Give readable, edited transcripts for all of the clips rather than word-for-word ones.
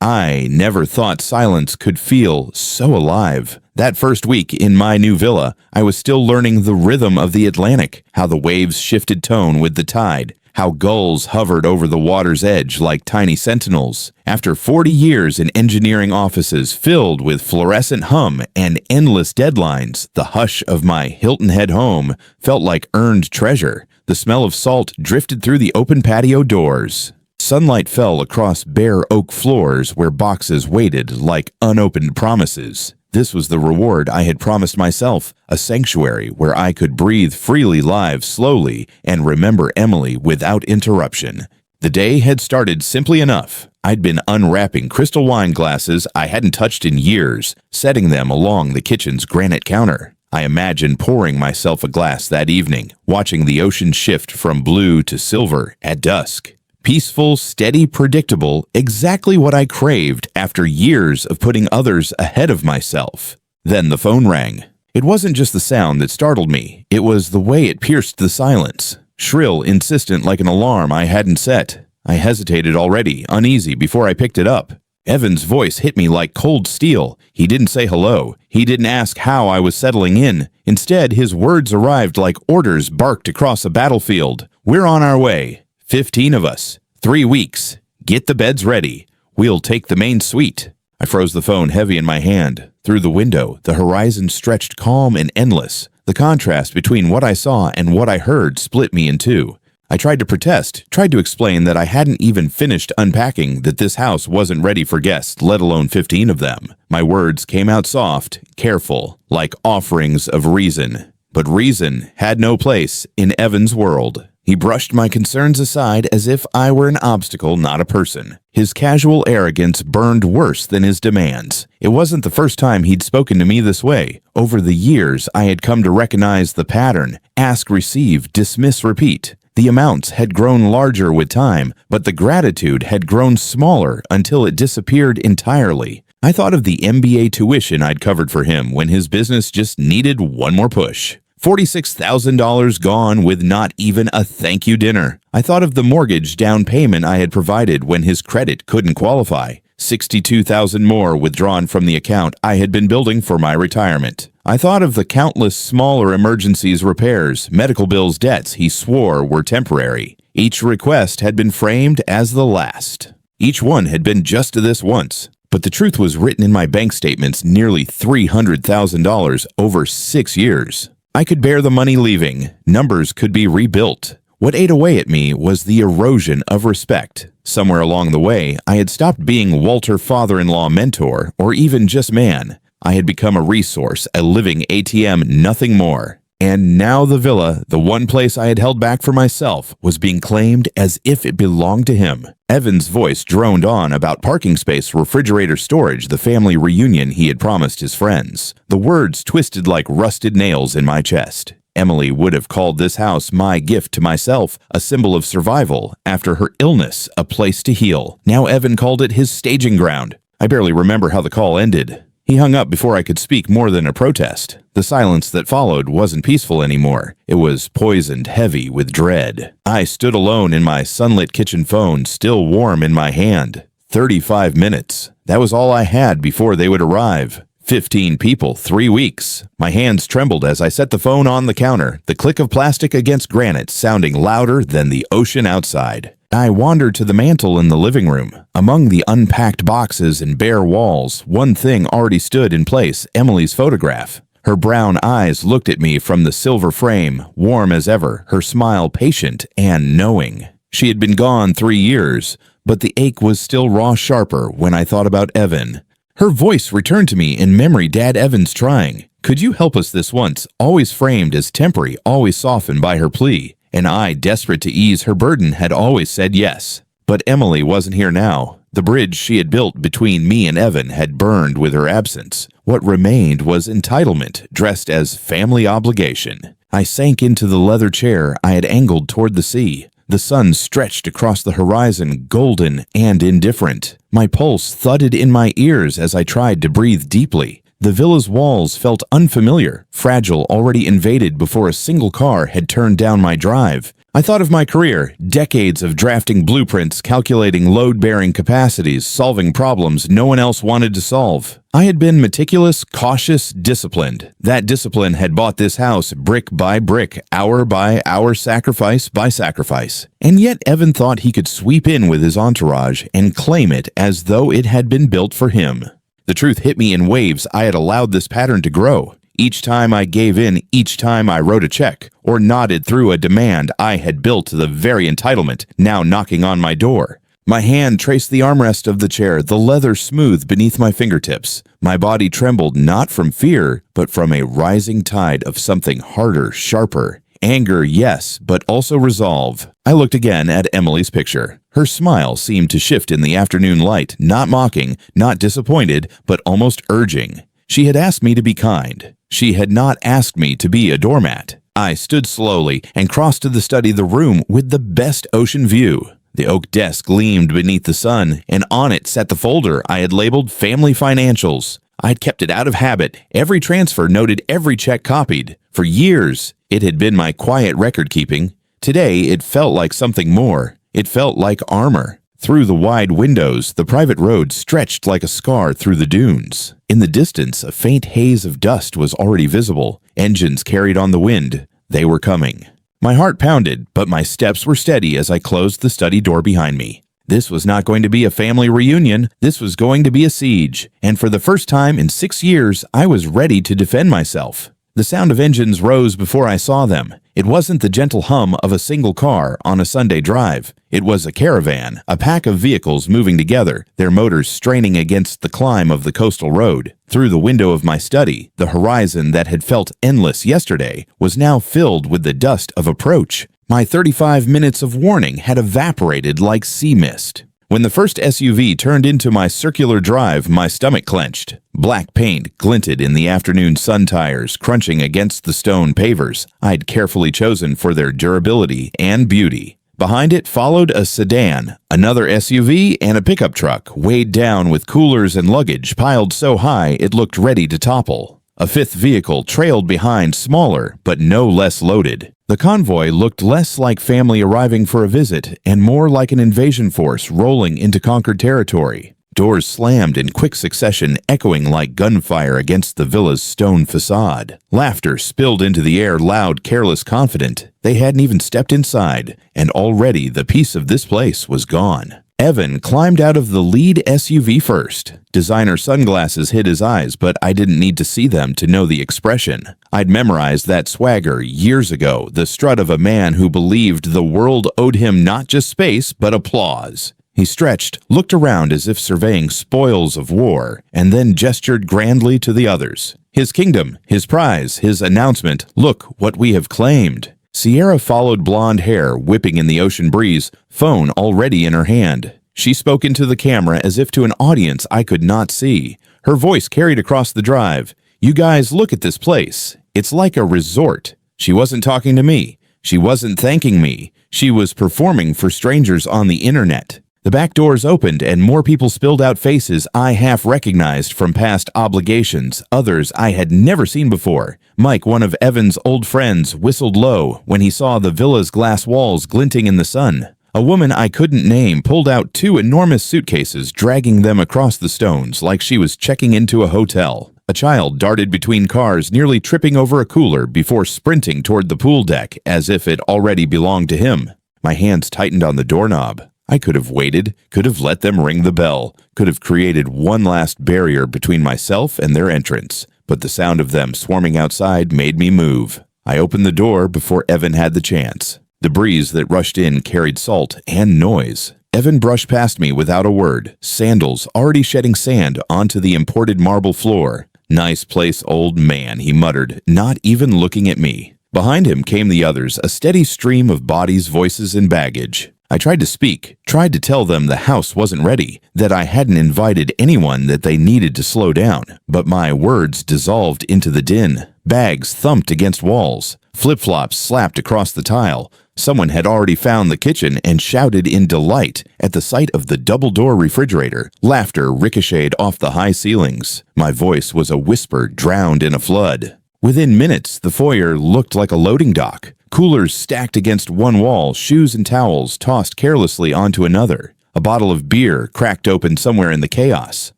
I never thought silence could feel so alive. That first week in my new villa, I was still learning the rhythm of the Atlantic, how the waves shifted tone with the tide, how gulls hovered over the water's edge like tiny sentinels. After 40 years in engineering offices filled with fluorescent hum and endless deadlines, the hush of my Hilton Head home felt like earned treasure. The smell of salt drifted through the open patio doors. Sunlight fell across bare oak floors where boxes waited like unopened promises. This was the reward I had promised myself, a sanctuary where I could breathe freely, live slowly, and remember Emily without interruption. The day had started simply enough. I'd been unwrapping crystal wine glasses I hadn't touched in years, setting them along the kitchen's granite counter. I imagined pouring myself a glass that evening, watching the ocean shift from blue to silver at dusk. Peaceful, steady, predictable, exactly what I craved after years of putting others ahead of myself. Then the phone rang. It wasn't just the sound that startled me, it was the way it pierced the silence. Shrill, insistent like an alarm I hadn't set. I hesitated already, uneasy, before I picked it up. Evan's voice hit me like cold steel. He didn't say hello. He didn't ask how I was settling in. Instead, his words arrived like orders barked across a battlefield. "We're on our way. 15 of us. 3 weeks. Get the beds ready. We'll take the main suite." I froze the phone heavy in my hand. Through the window, the horizon stretched calm and endless. The contrast between what I saw and what I heard split me in two. I tried to protest, tried to explain that I hadn't even finished unpacking, that this house wasn't ready for guests, let alone 15 of them. My words came out soft, careful, like offerings of reason. But reason had no place in Evan's world. He brushed my concerns aside as if I were an obstacle, not a person. His casual arrogance burned worse than his demands. It wasn't the first time he'd spoken to me this way. Over the years, I had come to recognize the pattern: ask, receive, dismiss, repeat. The amounts had grown larger with time, but the gratitude had grown smaller until it disappeared entirely. I thought of the MBA tuition I'd covered for him when his business just needed one more push. $46,000 gone with not even a thank you dinner. I thought of the mortgage down payment I had provided when his credit couldn't qualify. $62,000 more withdrawn from the account I had been building for my retirement. I thought of the countless smaller emergencies, repairs, medical bills, debts he swore were temporary. Each request had been framed as the last. Each one had been just this once. But the truth was written in my bank statements, nearly $300,000 over 6 years. I could bear the money leaving. Numbers could be rebuilt. What ate away at me was the erosion of respect. Somewhere along the way, I had stopped being Walter father-in-law mentor, or even just man. I had become a resource, a living ATM, nothing more. And now the villa, the one place I had held back for myself, was being claimed as if it belonged to him. Evan's voice droned on about parking space, refrigerator storage, the family reunion he had promised his friends. The words twisted like rusted nails in my chest. Emily would have called this house my gift to myself, a symbol of survival. After her illness, a place to heal. Now Evan called it his staging ground. I barely remember how the call ended. He hung up before I could speak more than a protest. The silence that followed wasn't peaceful anymore. It was poisoned, heavy with dread. I stood alone in my sunlit kitchen phone, still warm in my hand. 35 minutes. That was all I had before they would arrive. 15 people, 3 weeks. My hands trembled as I set the phone on the counter, the click of plastic against granite sounding louder than the ocean outside. I wandered to the mantel in the living room. Among the unpacked boxes and bare walls, one thing already stood in place: Emily's photograph. Her brown eyes looked at me from the silver frame, warm as ever, her smile patient and knowing. She had been gone 3 years, but the ache was still raw sharper when I thought about Evan. Her voice returned to me in memory. Dad, Evan's trying. Could you help us this once? Always framed as temporary, always softened by her plea. And I, desperate to ease her burden, had always said yes. But Emily wasn't here now. The bridge she had built between me and Evan had burned with her absence. What remained was entitlement, dressed as family obligation. I sank into the leather chair I had angled toward the sea. The sun stretched across the horizon, golden and indifferent. My pulse thudded in my ears as I tried to breathe deeply. The villa's walls felt unfamiliar, fragile, already invaded before a single car had turned down my drive. I thought of my career, decades of drafting blueprints, calculating load-bearing capacities, solving problems no one else wanted to solve. I had been meticulous, cautious, disciplined. That discipline had bought this house brick by brick, hour by hour, sacrifice by sacrifice. And yet Evan thought he could sweep in with his entourage and claim it as though it had been built for him. The truth hit me in waves. I had allowed this pattern to grow. Each time I gave in, each time I wrote a check, or nodded through a demand, I had built the very entitlement, now knocking on my door. My hand traced the armrest of the chair, the leather smooth beneath my fingertips. My body trembled not from fear, but from a rising tide of something harder, sharper. Anger, yes, but also resolve. I looked again at Emily's picture. Her smile seemed to shift in the afternoon light, not mocking, not disappointed, but almost urging. She had asked me to be kind. She had not asked me to be a doormat. I stood slowly and crossed to the study, the room with the best ocean view. The oak desk gleamed beneath the sun, and on it sat the folder I had labeled Family Financials. I had kept it out of habit, every transfer noted, every check copied. For years, it had been my quiet record-keeping. Today, it felt like something more. It felt like armor. Through the wide windows, the private road stretched like a scar through the dunes. In the distance, a faint haze of dust was already visible. Engines carried on the wind. They were coming. My heart pounded, but my steps were steady as I closed the study door behind me. This was not going to be a family reunion. This was going to be a siege. And for the first time in 6 years, I was ready to defend myself. The sound of engines rose before I saw them. It wasn't the gentle hum of a single car on a Sunday drive. It was a caravan, a pack of vehicles moving together, their motors straining against the climb of the coastal road. Through the window of my study, the horizon that had felt endless yesterday was now filled with the dust of approach. My 35 minutes of warning had evaporated like sea mist. When the first SUV turned into my circular drive, my stomach clenched. Black paint glinted in the afternoon sun tires, crunching against the stone pavers I'd carefully chosen for their durability and beauty. Behind it followed a sedan, another SUV, and a pickup truck, weighed down with coolers and luggage piled so high it looked ready to topple. A fifth vehicle trailed behind, smaller, but no less loaded. The convoy looked less like family arriving for a visit and more like an invasion force rolling into conquered territory. Doors slammed in quick succession, echoing like gunfire against the villa's stone facade. Laughter spilled into the air, loud, careless, confident. They hadn't even stepped inside, and already the peace of this place was gone. Evan climbed out of the lead SUV first. Designer sunglasses hid his eyes, but I didn't need to see them to know the expression. I'd memorized that swagger years ago, the strut of a man who believed the world owed him not just space, but applause. He stretched, looked around as if surveying spoils of war, and then gestured grandly to the others. His kingdom, his prize, his announcement, look what we have claimed. Sierra followed, blonde hair whipping in the ocean breeze, phone already in her hand. She spoke into the camera as if to an audience I could not see. Her voice carried across the drive. You guys, look at this place. It's like a resort. She wasn't talking to me. She wasn't thanking me. She was performing for strangers on the internet. The back doors opened and more people spilled out, faces I half recognized from past obligations, others I had never seen before. Mike, one of Evan's old friends, whistled low when he saw the villa's glass walls glinting in the sun. A woman I couldn't name pulled out 2 enormous suitcases, dragging them across the stones like she was checking into a hotel. A child darted between cars, nearly tripping over a cooler before sprinting toward the pool deck as if it already belonged to him. My hands tightened on the doorknob. I could have waited, could have let them ring the bell, could have created one last barrier between myself and their entrance, but the sound of them swarming outside made me move. I opened the door before Evan had the chance. The breeze that rushed in carried salt and noise. Evan brushed past me without a word, sandals already shedding sand onto the imported marble floor. Nice place, old man, he muttered, not even looking at me. Behind him came the others, a steady stream of bodies, voices, and baggage. I tried to speak, tried to tell them the house wasn't ready, that I hadn't invited anyone, that they needed to slow down, but my words dissolved into the din. Bags thumped against walls, flip-flops slapped across the tile. Someone had already found the kitchen and shouted in delight at the sight of the double-door refrigerator. Laughter ricocheted off the high ceilings. My voice was a whisper drowned in a flood. Within minutes, the foyer looked like a loading dock. Coolers stacked against one wall, shoes and towels tossed carelessly onto another. A bottle of beer cracked open somewhere in the chaos.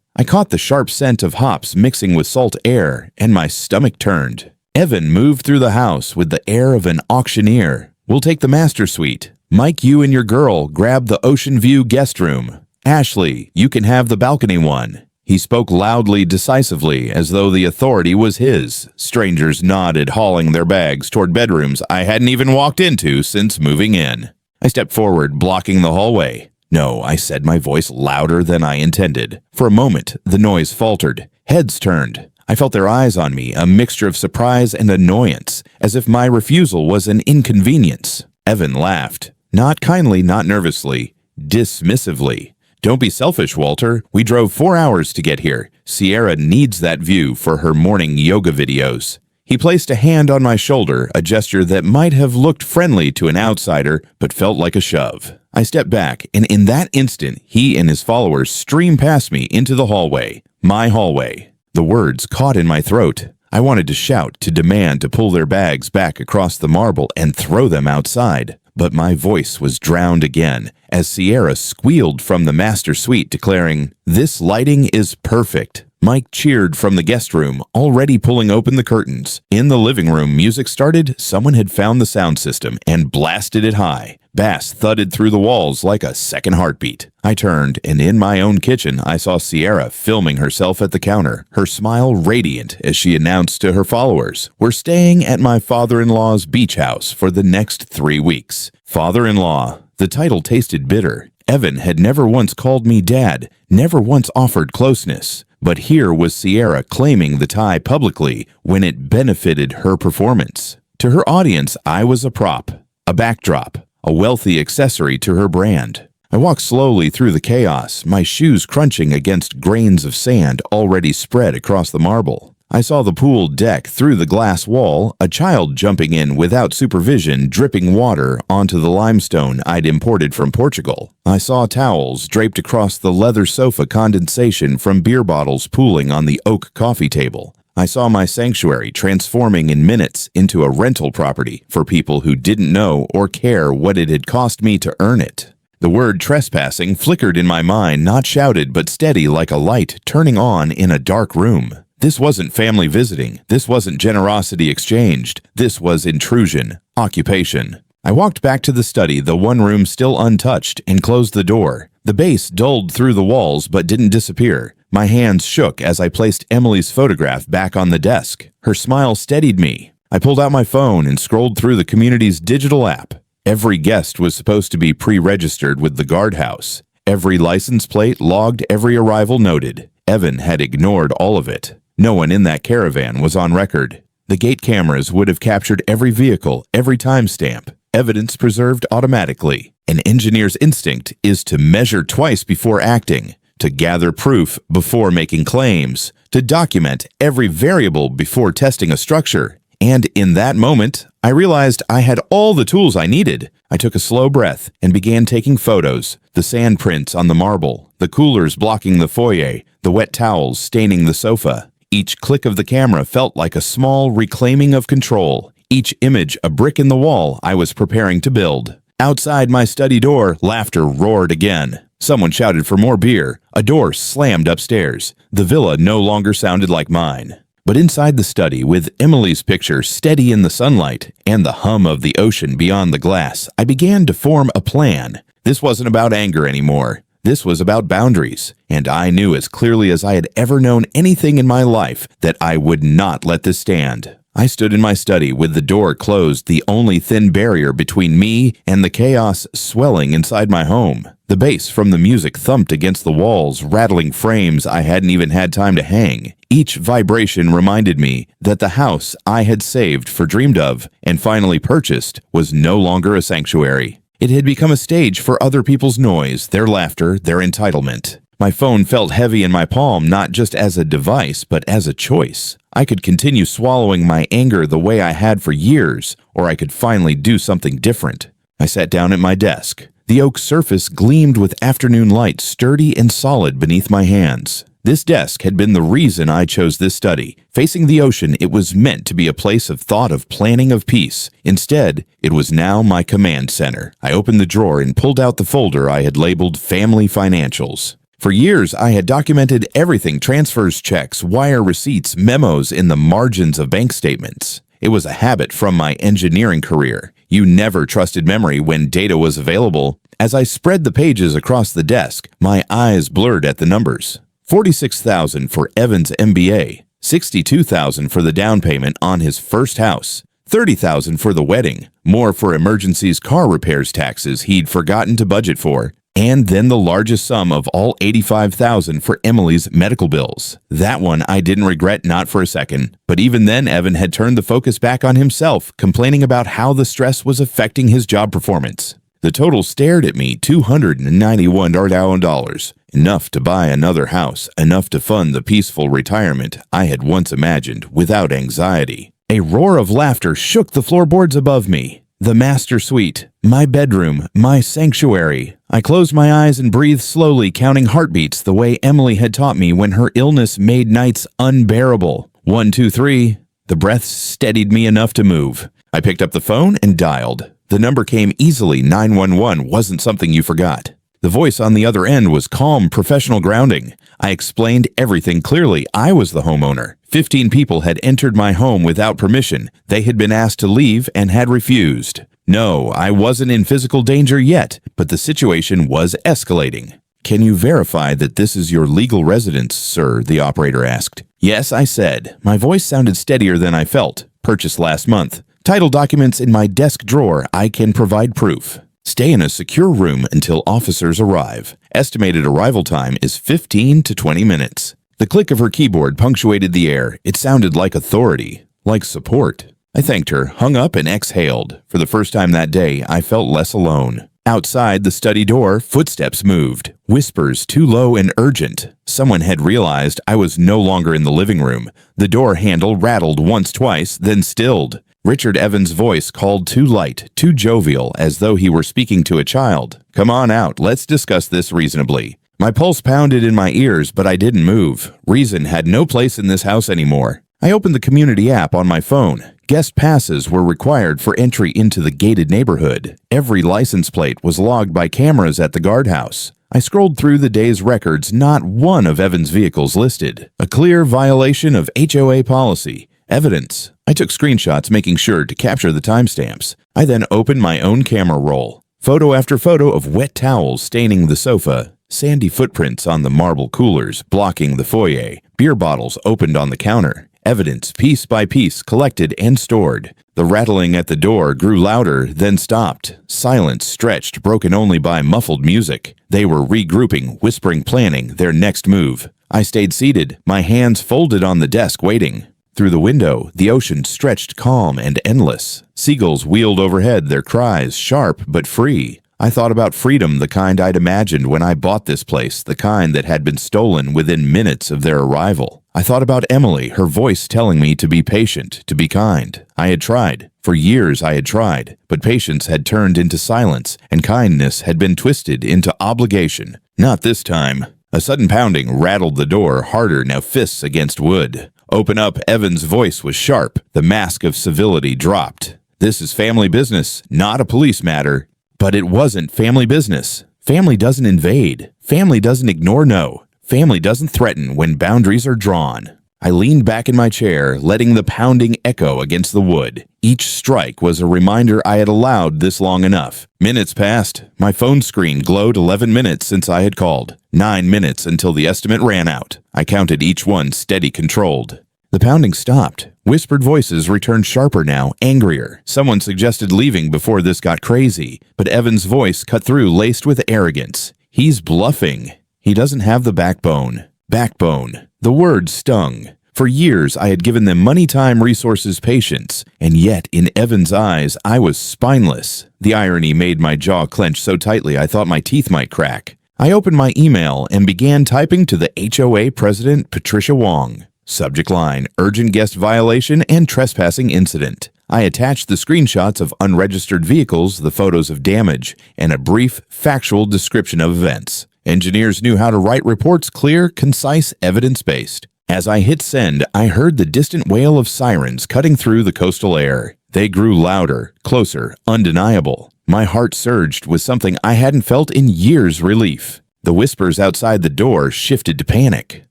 I caught the sharp scent of hops mixing with salt air, and my stomach turned. Evan moved through the house with the air of an auctioneer. "We'll take the master suite. Mike, you and your girl grab the ocean view guest room. Ashley, you can have the balcony one." He spoke loudly, decisively, as though the authority was his. Strangers nodded, hauling their bags toward bedrooms I hadn't even walked into since moving in. I stepped forward, blocking the hallway. "No," I said, my voice louder than I intended. For a moment, the noise faltered. Heads turned. I felt their eyes on me, a mixture of surprise and annoyance, as if my refusal was an inconvenience. Evan laughed. Not kindly, not nervously. Dismissively. "Don't be selfish, Walter. We drove 4 hours to get here. Sierra needs that view for her morning yoga videos." He placed a hand on my shoulder, a gesture that might have looked friendly to an outsider, but felt like a shove. I stepped back, and in that instant, he and his followers streamed past me into the hallway. My hallway. The words caught in my throat. I wanted to shout, to demand, to pull their bags back across the marble and throw them outside. But my voice was drowned again as Sierra squealed from the master suite, declaring, "This lighting is perfect." Mike cheered from the guest room, already pulling open the curtains. In the living room, music started. Someone had found the sound system and blasted it high. Bass thudded through the walls like a second heartbeat. I turned, and in my own kitchen, I saw Sierra filming herself at the counter, her smile radiant as she announced to her followers, "We're staying at my father-in-law's beach house for the next 3 weeks." Father-in-law. The title tasted bitter. Evan had never once called me dad, never once offered closeness. But here was Sierra claiming the tie publicly when it benefited her performance. To her audience, I was a prop, a backdrop, a wealthy accessory to her brand. I walked slowly through the chaos, my shoes crunching against grains of sand already spread across the marble. I saw the pool deck through the glass wall, a child jumping in without supervision, dripping water onto the limestone I'd imported from Portugal. I saw towels draped across the leather sofa, condensation from beer bottles pooling on the oak coffee table. I saw my sanctuary transforming in minutes into a rental property for people who didn't know or care what it had cost me to earn it. The word trespassing flickered in my mind, not shouted but steady like a light turning on in a dark room. This wasn't family visiting. This wasn't generosity exchanged. This was intrusion, occupation. I walked back to the study, the one room still untouched, and closed the door. The bass dulled through the walls but didn't disappear. My hands shook as I placed Emily's photograph back on the desk. Her smile steadied me. I pulled out my phone and scrolled through the community's digital app. Every guest was supposed to be pre-registered with the guardhouse. Every license plate logged, every arrival noted. Evan had ignored all of it. No one in that caravan was on record. The gate cameras would have captured every vehicle, every timestamp. Evidence preserved automatically. An engineer's instinct is to measure twice before acting, to gather proof before making claims, to document every variable before testing a structure. And in that moment, I realized I had all the tools I needed. I took a slow breath and began taking photos. The sand prints on the marble, the coolers blocking the foyer, the wet towels staining the sofa. Each click of the camera felt like a small reclaiming of control. Each image a brick in the wall I was preparing to build. Outside my study door, laughter roared again. Someone shouted for more beer. A door slammed upstairs. The villa no longer sounded like mine. But inside the study, with Emily's picture steady in the sunlight and the hum of the ocean beyond the glass, I began to form a plan. This wasn't about anger anymore. This was about boundaries, and I knew as clearly as I had ever known anything in my life that I would not let this stand. I stood in my study with the door closed, the only thin barrier between me and the chaos swelling inside my home. The bass from the music thumped against the walls, rattling frames I hadn't even had time to hang. Each vibration reminded me that the house I had saved for, dreamed of, and finally purchased was no longer a sanctuary. It had become a stage for other people's noise, their laughter, their entitlement. My phone felt heavy in my palm, not just as a device, but as a choice. I could continue swallowing my anger the way I had for years, or I could finally do something different. I sat down at my desk. The oak surface gleamed with afternoon light, sturdy and solid beneath my hands. This desk had been the reason I chose this study. Facing the ocean, it was meant to be a place of thought, of planning, of peace. Instead, it was now my command center. I opened the drawer and pulled out the folder I had labeled Family Financials. For years, I had documented everything: transfers, checks, wire receipts, memos in the margins of bank statements. It was a habit from my engineering career. You never trusted memory when data was available. As I spread the pages across the desk, my eyes blurred at the numbers. $46,000 for Evan's MBA, $62,000 for the down payment on his first house, $30,000 for the wedding, more for emergencies, car repairs, taxes he'd forgotten to budget for, and then the largest sum of all, $85,000 for Emily's medical bills. That one I didn't regret, not for a second. But even then, Evan had turned the focus back on himself, complaining about how the stress was affecting his job performance. The total stared at me: $291,000. Enough to buy another house, enough to fund the peaceful retirement I had once imagined without anxiety. A roar of laughter shook the floorboards above me. The master suite, my bedroom, my sanctuary. I closed my eyes and breathed slowly, counting heartbeats the way Emily had taught me when her illness made nights unbearable. 1, 2, 3. The breaths steadied me enough to move. I picked up the phone and dialed. The number came easily. 911 wasn't something you forgot. The voice on the other end was calm, professional grounding. I explained everything clearly. I was the homeowner. 15 people had entered my home without permission. They had been asked to leave and had refused. No, I wasn't in physical danger yet, but the situation was escalating. "Can you verify that this is your legal residence, sir?" the operator asked. "Yes," I said. My voice sounded steadier than I felt. "Purchased last month. Title documents in my desk drawer. I can provide proof. Stay in a secure room until officers arrive. Estimated arrival time is 15 to 20 minutes. The click of her keyboard punctuated the air. It sounded like authority, like support. I thanked her, hung up, and exhaled. For the first time that day, I felt less alone. Outside the study door, footsteps moved, whispers too low and urgent. Someone had realized I was no longer in the living room. The door handle rattled once, twice, then stilled. Richard Evans' voice called too light, too jovial, as though he were speaking to a child. "Come on out, let's discuss this reasonably." My pulse pounded in my ears, but I didn't move. Reason had no place in this house anymore. I opened the community app on my phone. Guest passes were required for entry into the gated neighborhood. Every license plate was logged by cameras at the guardhouse. I scrolled through the day's records, not one of Evan's vehicles listed. A clear violation of HOA policy. Evidence. I took screenshots, making sure to capture the timestamps. I then opened my own camera roll. Photo after photo of wet towels staining the sofa, sandy footprints on the marble coolers blocking the foyer, beer bottles opened on the counter. Evidence, piece by piece, collected and stored. The rattling at the door grew louder, then stopped. Silence stretched, broken only by muffled music. They were regrouping, whispering, planning their next move. I stayed seated, my hands folded on the desk, waiting. Through the window, the ocean stretched calm and endless. Seagulls wheeled overhead, their cries sharp but free. I thought about freedom, the kind I'd imagined when I bought this place, the kind that had been stolen within minutes of their arrival. I thought about Emily, her voice telling me to be patient, to be kind. I had tried. For years I had tried, but patience had turned into silence, and kindness had been twisted into obligation. Not this time. A sudden pounding rattled the door, harder now, fists against wood. "Open up," Evan's voice was sharp. The mask of civility dropped. "This is family business, not a police matter." But it wasn't family business. Family doesn't invade. Family doesn't ignore no. Family doesn't threaten when boundaries are drawn. I leaned back in my chair, letting the pounding echo against the wood. Each strike was a reminder I had allowed this long enough. Minutes passed. My phone screen glowed. 11 minutes since I had called. 9 minutes until the estimate ran out. I counted each one, steady, controlled. The pounding stopped. Whispered voices returned sharper now, angrier. Someone suggested leaving before this got crazy, but Evan's voice cut through, laced with arrogance. He's bluffing. He doesn't have the backbone. Backbone. The word stung. For years, I had given them money, time, resources, patience, and yet, in Evan's eyes, I was spineless. The irony made my jaw clench so tightly I thought my teeth might crack. I opened my email and began typing to the HOA president, Patricia Wong. Subject line, urgent guest violation and trespassing incident. I attached the screenshots of unregistered vehicles, the photos of damage, and a brief, factual description of events. Engineers knew how to write reports clear, concise, evidence-based. As I hit send, I heard the distant wail of sirens cutting through the coastal air. They grew louder, closer, undeniable. My heart surged with something I hadn't felt in years relief. The whispers outside the door shifted to panic.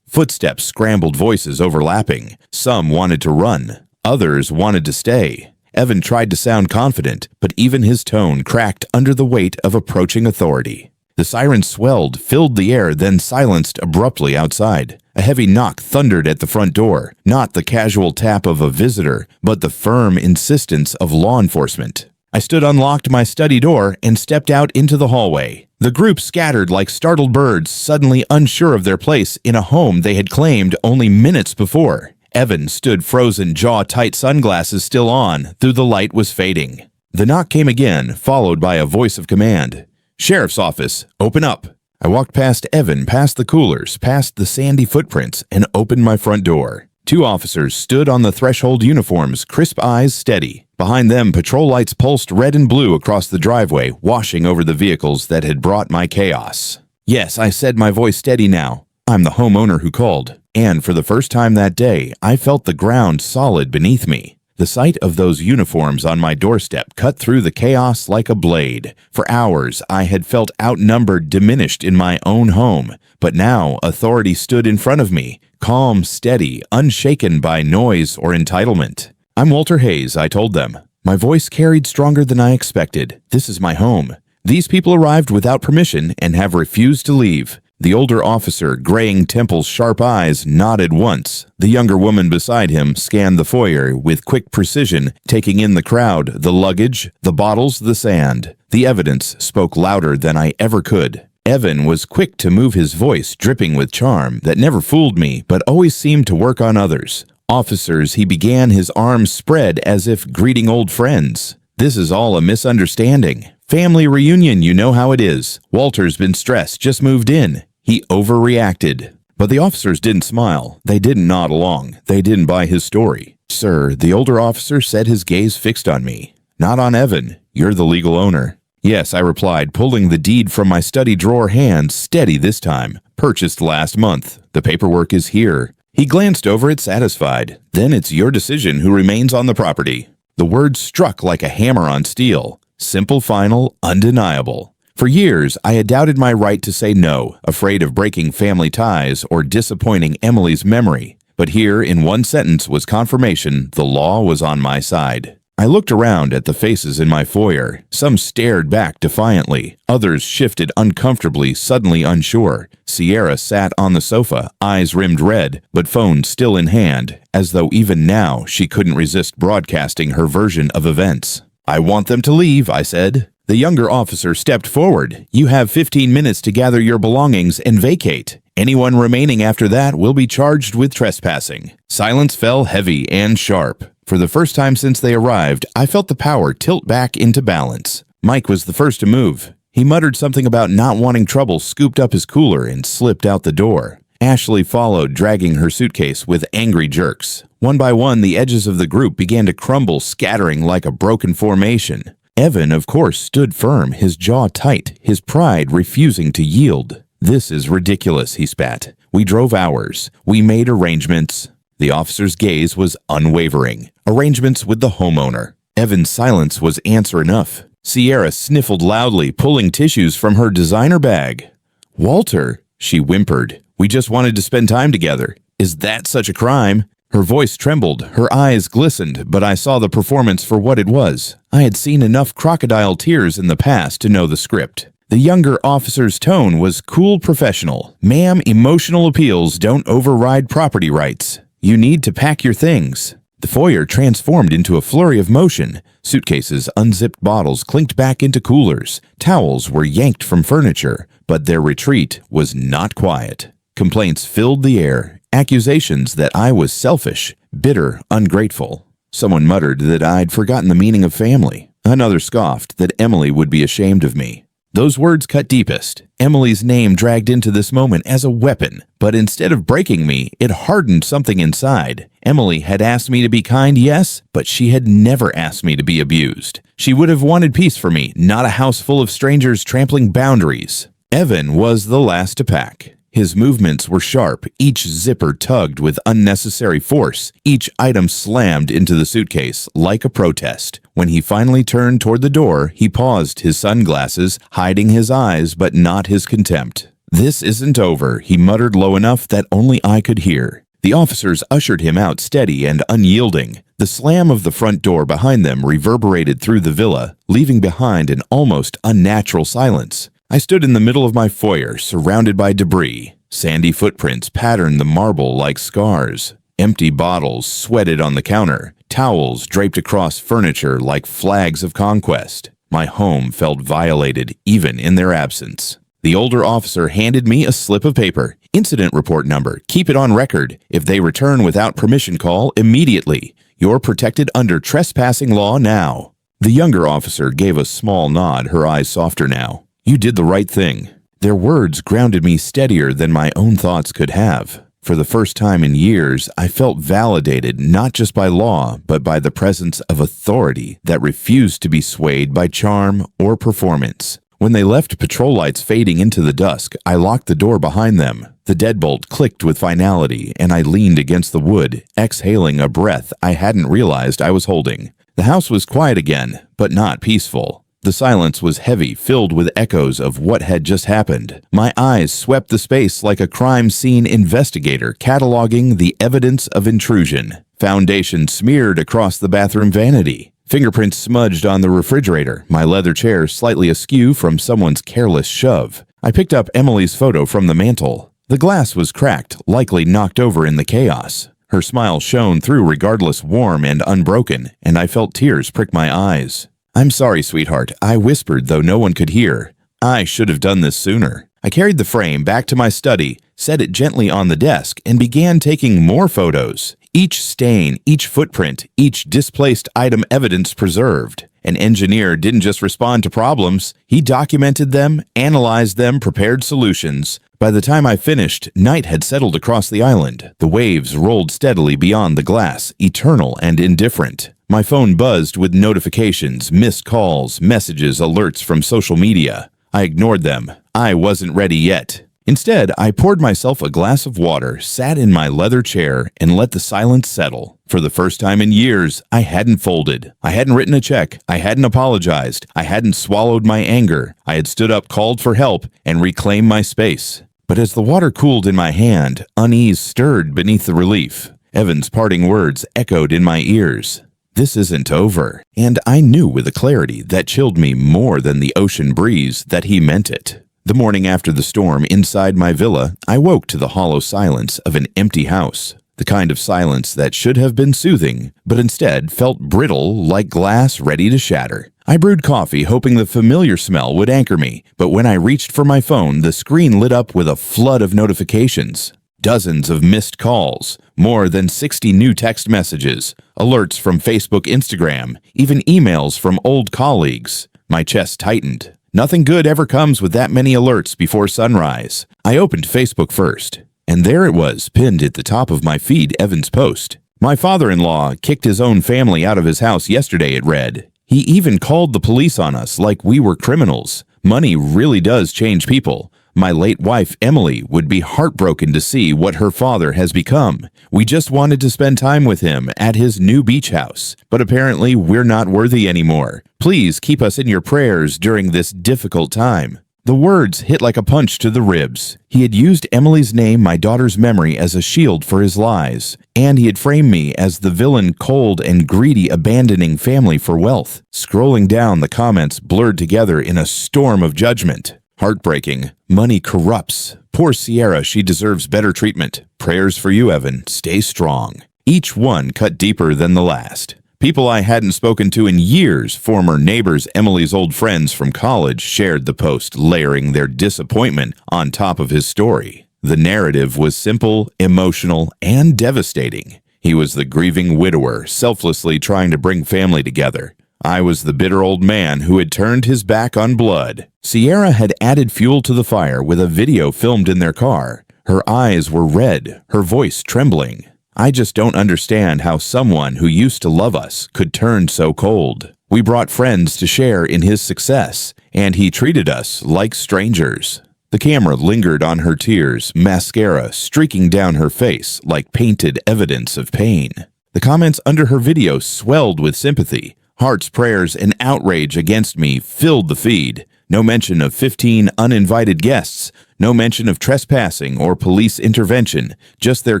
Footsteps, scrambled voices overlapping. Some wanted to run. Others wanted to stay. Evan tried to sound confident, but even his tone cracked under the weight of approaching authority. The sirens swelled, filled the air, then silenced abruptly outside. A heavy knock thundered at the front door, not the casual tap of a visitor, but the firm insistence of law enforcement. I unlocked my study door and stepped out into the hallway. The group scattered like startled birds, suddenly unsure of their place in a home they had claimed only minutes before. Evan stood frozen, jaw-tight, sunglasses still on, though the light was fading. The knock came again, followed by a voice of command. "Sheriff's office, open up." I walked past Evan, past the coolers, past the sandy footprints, and opened my front door. 2 officers stood on the threshold, uniforms, crisp eyes steady. Behind them, patrol lights pulsed red and blue across the driveway, washing over the vehicles that had brought my chaos. "Yes," I said, my voice steady now. "I'm the homeowner who called." And for the first time that day, I felt the ground solid beneath me. The sight of those uniforms on my doorstep cut through the chaos like a blade. For hours, I had felt outnumbered, diminished in my own home. But now, authority stood in front of me, calm, steady, unshaken by noise or entitlement. "I'm Walter Hayes," I told them. My voice carried stronger than I expected. "This is my home. These people arrived without permission and have refused to leave." The older officer, graying temples, sharp eyes, nodded once. The younger woman beside him scanned the foyer with quick precision, taking in the crowd, the luggage, the bottles, the sand. The evidence spoke louder than I ever could. Evan was quick to move his voice, dripping with charm that never fooled me but always seemed to work on others. "Officers," he began, his arms spread as if greeting old friends. "This is all a misunderstanding. Family reunion, you know how it is. Walter's been stressed, just moved in." He overreacted. But the officers didn't smile. They didn't nod along. They didn't buy his story. "Sir," the older officer said, his gaze fixed on me. "Not on Evan. You're the legal owner." "Yes," I replied, pulling the deed from my study drawer hand, steady this time. "Purchased last month. The paperwork is here." He glanced over it, satisfied. "Then it's your decision who remains on the property." The words struck like a hammer on steel. Simple, final, undeniable. For years, I had doubted my right to say no, afraid of breaking family ties or disappointing Emily's memory. But here, in one sentence, was confirmation the law was on my side. I looked around at the faces in my foyer. Some stared back defiantly. Others shifted uncomfortably, suddenly unsure. Sierra sat on the sofa, eyes rimmed red, but phone still in hand, as though even now she couldn't resist broadcasting her version of events. "I want them to leave," I said. The younger officer stepped forward. "You have 15 minutes to gather your belongings and vacate. Anyone remaining after that will be charged with trespassing." Silence fell heavy and sharp. For the first time since they arrived, I felt the power tilt back into balance. Mike was the first to move. He muttered something about not wanting trouble, scooped up his cooler, and slipped out the door. Ashley followed, dragging her suitcase with angry jerks. One by one, the edges of the group began to crumble, scattering like a broken formation. Evan, of course, stood firm, his jaw tight, his pride refusing to yield. "This is ridiculous," he spat. "We drove hours. We made arrangements." The officer's gaze was unwavering. Arrangements with the homeowner. Evan's silence was answer enough. Sierra sniffled loudly, pulling tissues from her designer bag. "Walter," she whimpered, "we just wanted to spend time together. Is that such a crime?" Her voice trembled, her eyes glistened, but I saw the performance for what it was. I had seen enough crocodile tears in the past to know the script. The younger officer's tone was cool, professional. "Ma'am, emotional appeals don't override property rights. You need to pack your things." The foyer transformed into a flurry of motion. Suitcases, unzipped bottles clinked back into coolers. Towels were yanked from furniture, but their retreat was not quiet. Complaints filled the air. Accusations that I was selfish, bitter, ungrateful. Someone muttered that I'd forgotten the meaning of family. Another scoffed that Emily would be ashamed of me. Those words cut deepest. Emily's name dragged into this moment as a weapon, but instead of breaking me, it hardened something inside. Emily had asked me to be kind, yes, but she had never asked me to be abused. She would have wanted peace for me, not a house full of strangers trampling boundaries. Evan was the last to pack. His movements were sharp, each zipper tugged with unnecessary force, each item slammed into the suitcase like a protest. When he finally turned toward the door, he paused, his sunglasses hiding his eyes but not his contempt. "This isn't over," he muttered low enough that only I could hear. The officers ushered him out steady and unyielding. The slam of the front door behind them reverberated through the villa, leaving behind an almost unnatural silence. I stood in the middle of my foyer, surrounded by debris. Sandy footprints patterned the marble like scars. Empty bottles sweated on the counter. Towels draped across furniture like flags of conquest. My home felt violated even in their absence. The older officer handed me a slip of paper. "Incident report number. Keep it on record. If they return without permission, call immediately. You're protected under trespassing law now." The younger officer gave a small nod, her eyes softer now. "You did the right thing." Their words grounded me steadier than my own thoughts could have. For the first time in years, I felt validated not just by law, but by the presence of authority that refused to be swayed by charm or performance. When they left, patrol lights fading into the dusk, I locked the door behind them. The deadbolt clicked with finality, and I leaned against the wood, exhaling a breath I hadn't realized I was holding. The house was quiet again, but not peaceful. The silence was heavy, filled with echoes of what had just happened. My eyes swept the space like a crime scene investigator cataloging the evidence of intrusion. Foundation smeared across the bathroom vanity. Fingerprints smudged on the refrigerator, my leather chair slightly askew from someone's careless shove. I picked up Emily's photo from the mantel. The glass was cracked, likely knocked over in the chaos. Her smile shone through regardless, warm and unbroken, and I felt tears prick my eyes. "I'm sorry, sweetheart," I whispered, though no one could hear. "I should have done this sooner." I carried the frame back to my study, set it gently on the desk, and began taking more photos. Each stain, each footprint, each displaced item evidence preserved. An engineer didn't just respond to problems, he documented them, analyzed them, prepared solutions. By the time I finished, night had settled across the island. The waves rolled steadily beyond the glass, eternal and indifferent. My phone buzzed with notifications, missed calls, messages, alerts from social media. I ignored them. I wasn't ready yet. Instead, I poured myself a glass of water, sat in my leather chair, and let the silence settle. For the first time in years, I hadn't folded. I hadn't written a check. I hadn't apologized. I hadn't swallowed my anger. I had stood up, called for help, and reclaimed my space. But as the water cooled in my hand, unease stirred beneath the relief. Evan's parting words echoed in my ears. "This isn't over." And I knew with a clarity that chilled me more than the ocean breeze that he meant it. The morning after the storm inside my villa, I woke to the hollow silence of an empty house. The kind of silence that should have been soothing, but instead felt brittle like glass ready to shatter. I brewed coffee, hoping the familiar smell would anchor me, but when I reached for my phone, the screen lit up with a flood of notifications. Dozens of missed calls, more than 60 new text messages, alerts from Facebook, Instagram, even emails from old colleagues. My chest tightened. Nothing good ever comes with that many alerts before sunrise. I opened Facebook first, and there it was, pinned at the top of my feed, Evan's post. "My father-in-law kicked his own family out of his house yesterday," it read. "He even called the police on us like we were criminals. Money really does change people. My late wife, Emily, would be heartbroken to see what her father has become. We just wanted to spend time with him at his new beach house, but apparently we're not worthy anymore. Please keep us in your prayers during this difficult time." The words hit like a punch to the ribs. He had used Emily's name, my daughter's memory, as a shield for his lies, and he had framed me as the villain, cold and greedy, abandoning family for wealth. Scrolling down, the comments blurred together in a storm of judgment. Heartbreaking. Money corrupts. Poor Sierra, she deserves better treatment. Prayers for you, Evan. Stay strong. Each one cut deeper than the last. People I hadn't spoken to in years, former neighbors, Emily's old friends from college, shared the post, layering their disappointment on top of his story. The narrative was simple, emotional, and devastating. He was the grieving widower, selflessly trying to bring family together. I was the bitter old man who had turned his back on blood. Sierra had added fuel to the fire with a video filmed in their car. Her eyes were red, her voice trembling. I just don't understand how someone who used to love us could turn so cold. We brought friends to share in his success, and he treated us like strangers. The camera lingered on her tears, mascara streaking down her face like painted evidence of pain. The comments under her video swelled with sympathy. Hearts, prayers, and outrage against me filled the feed. No mention of 15 uninvited guests, no mention of trespassing or police intervention, just their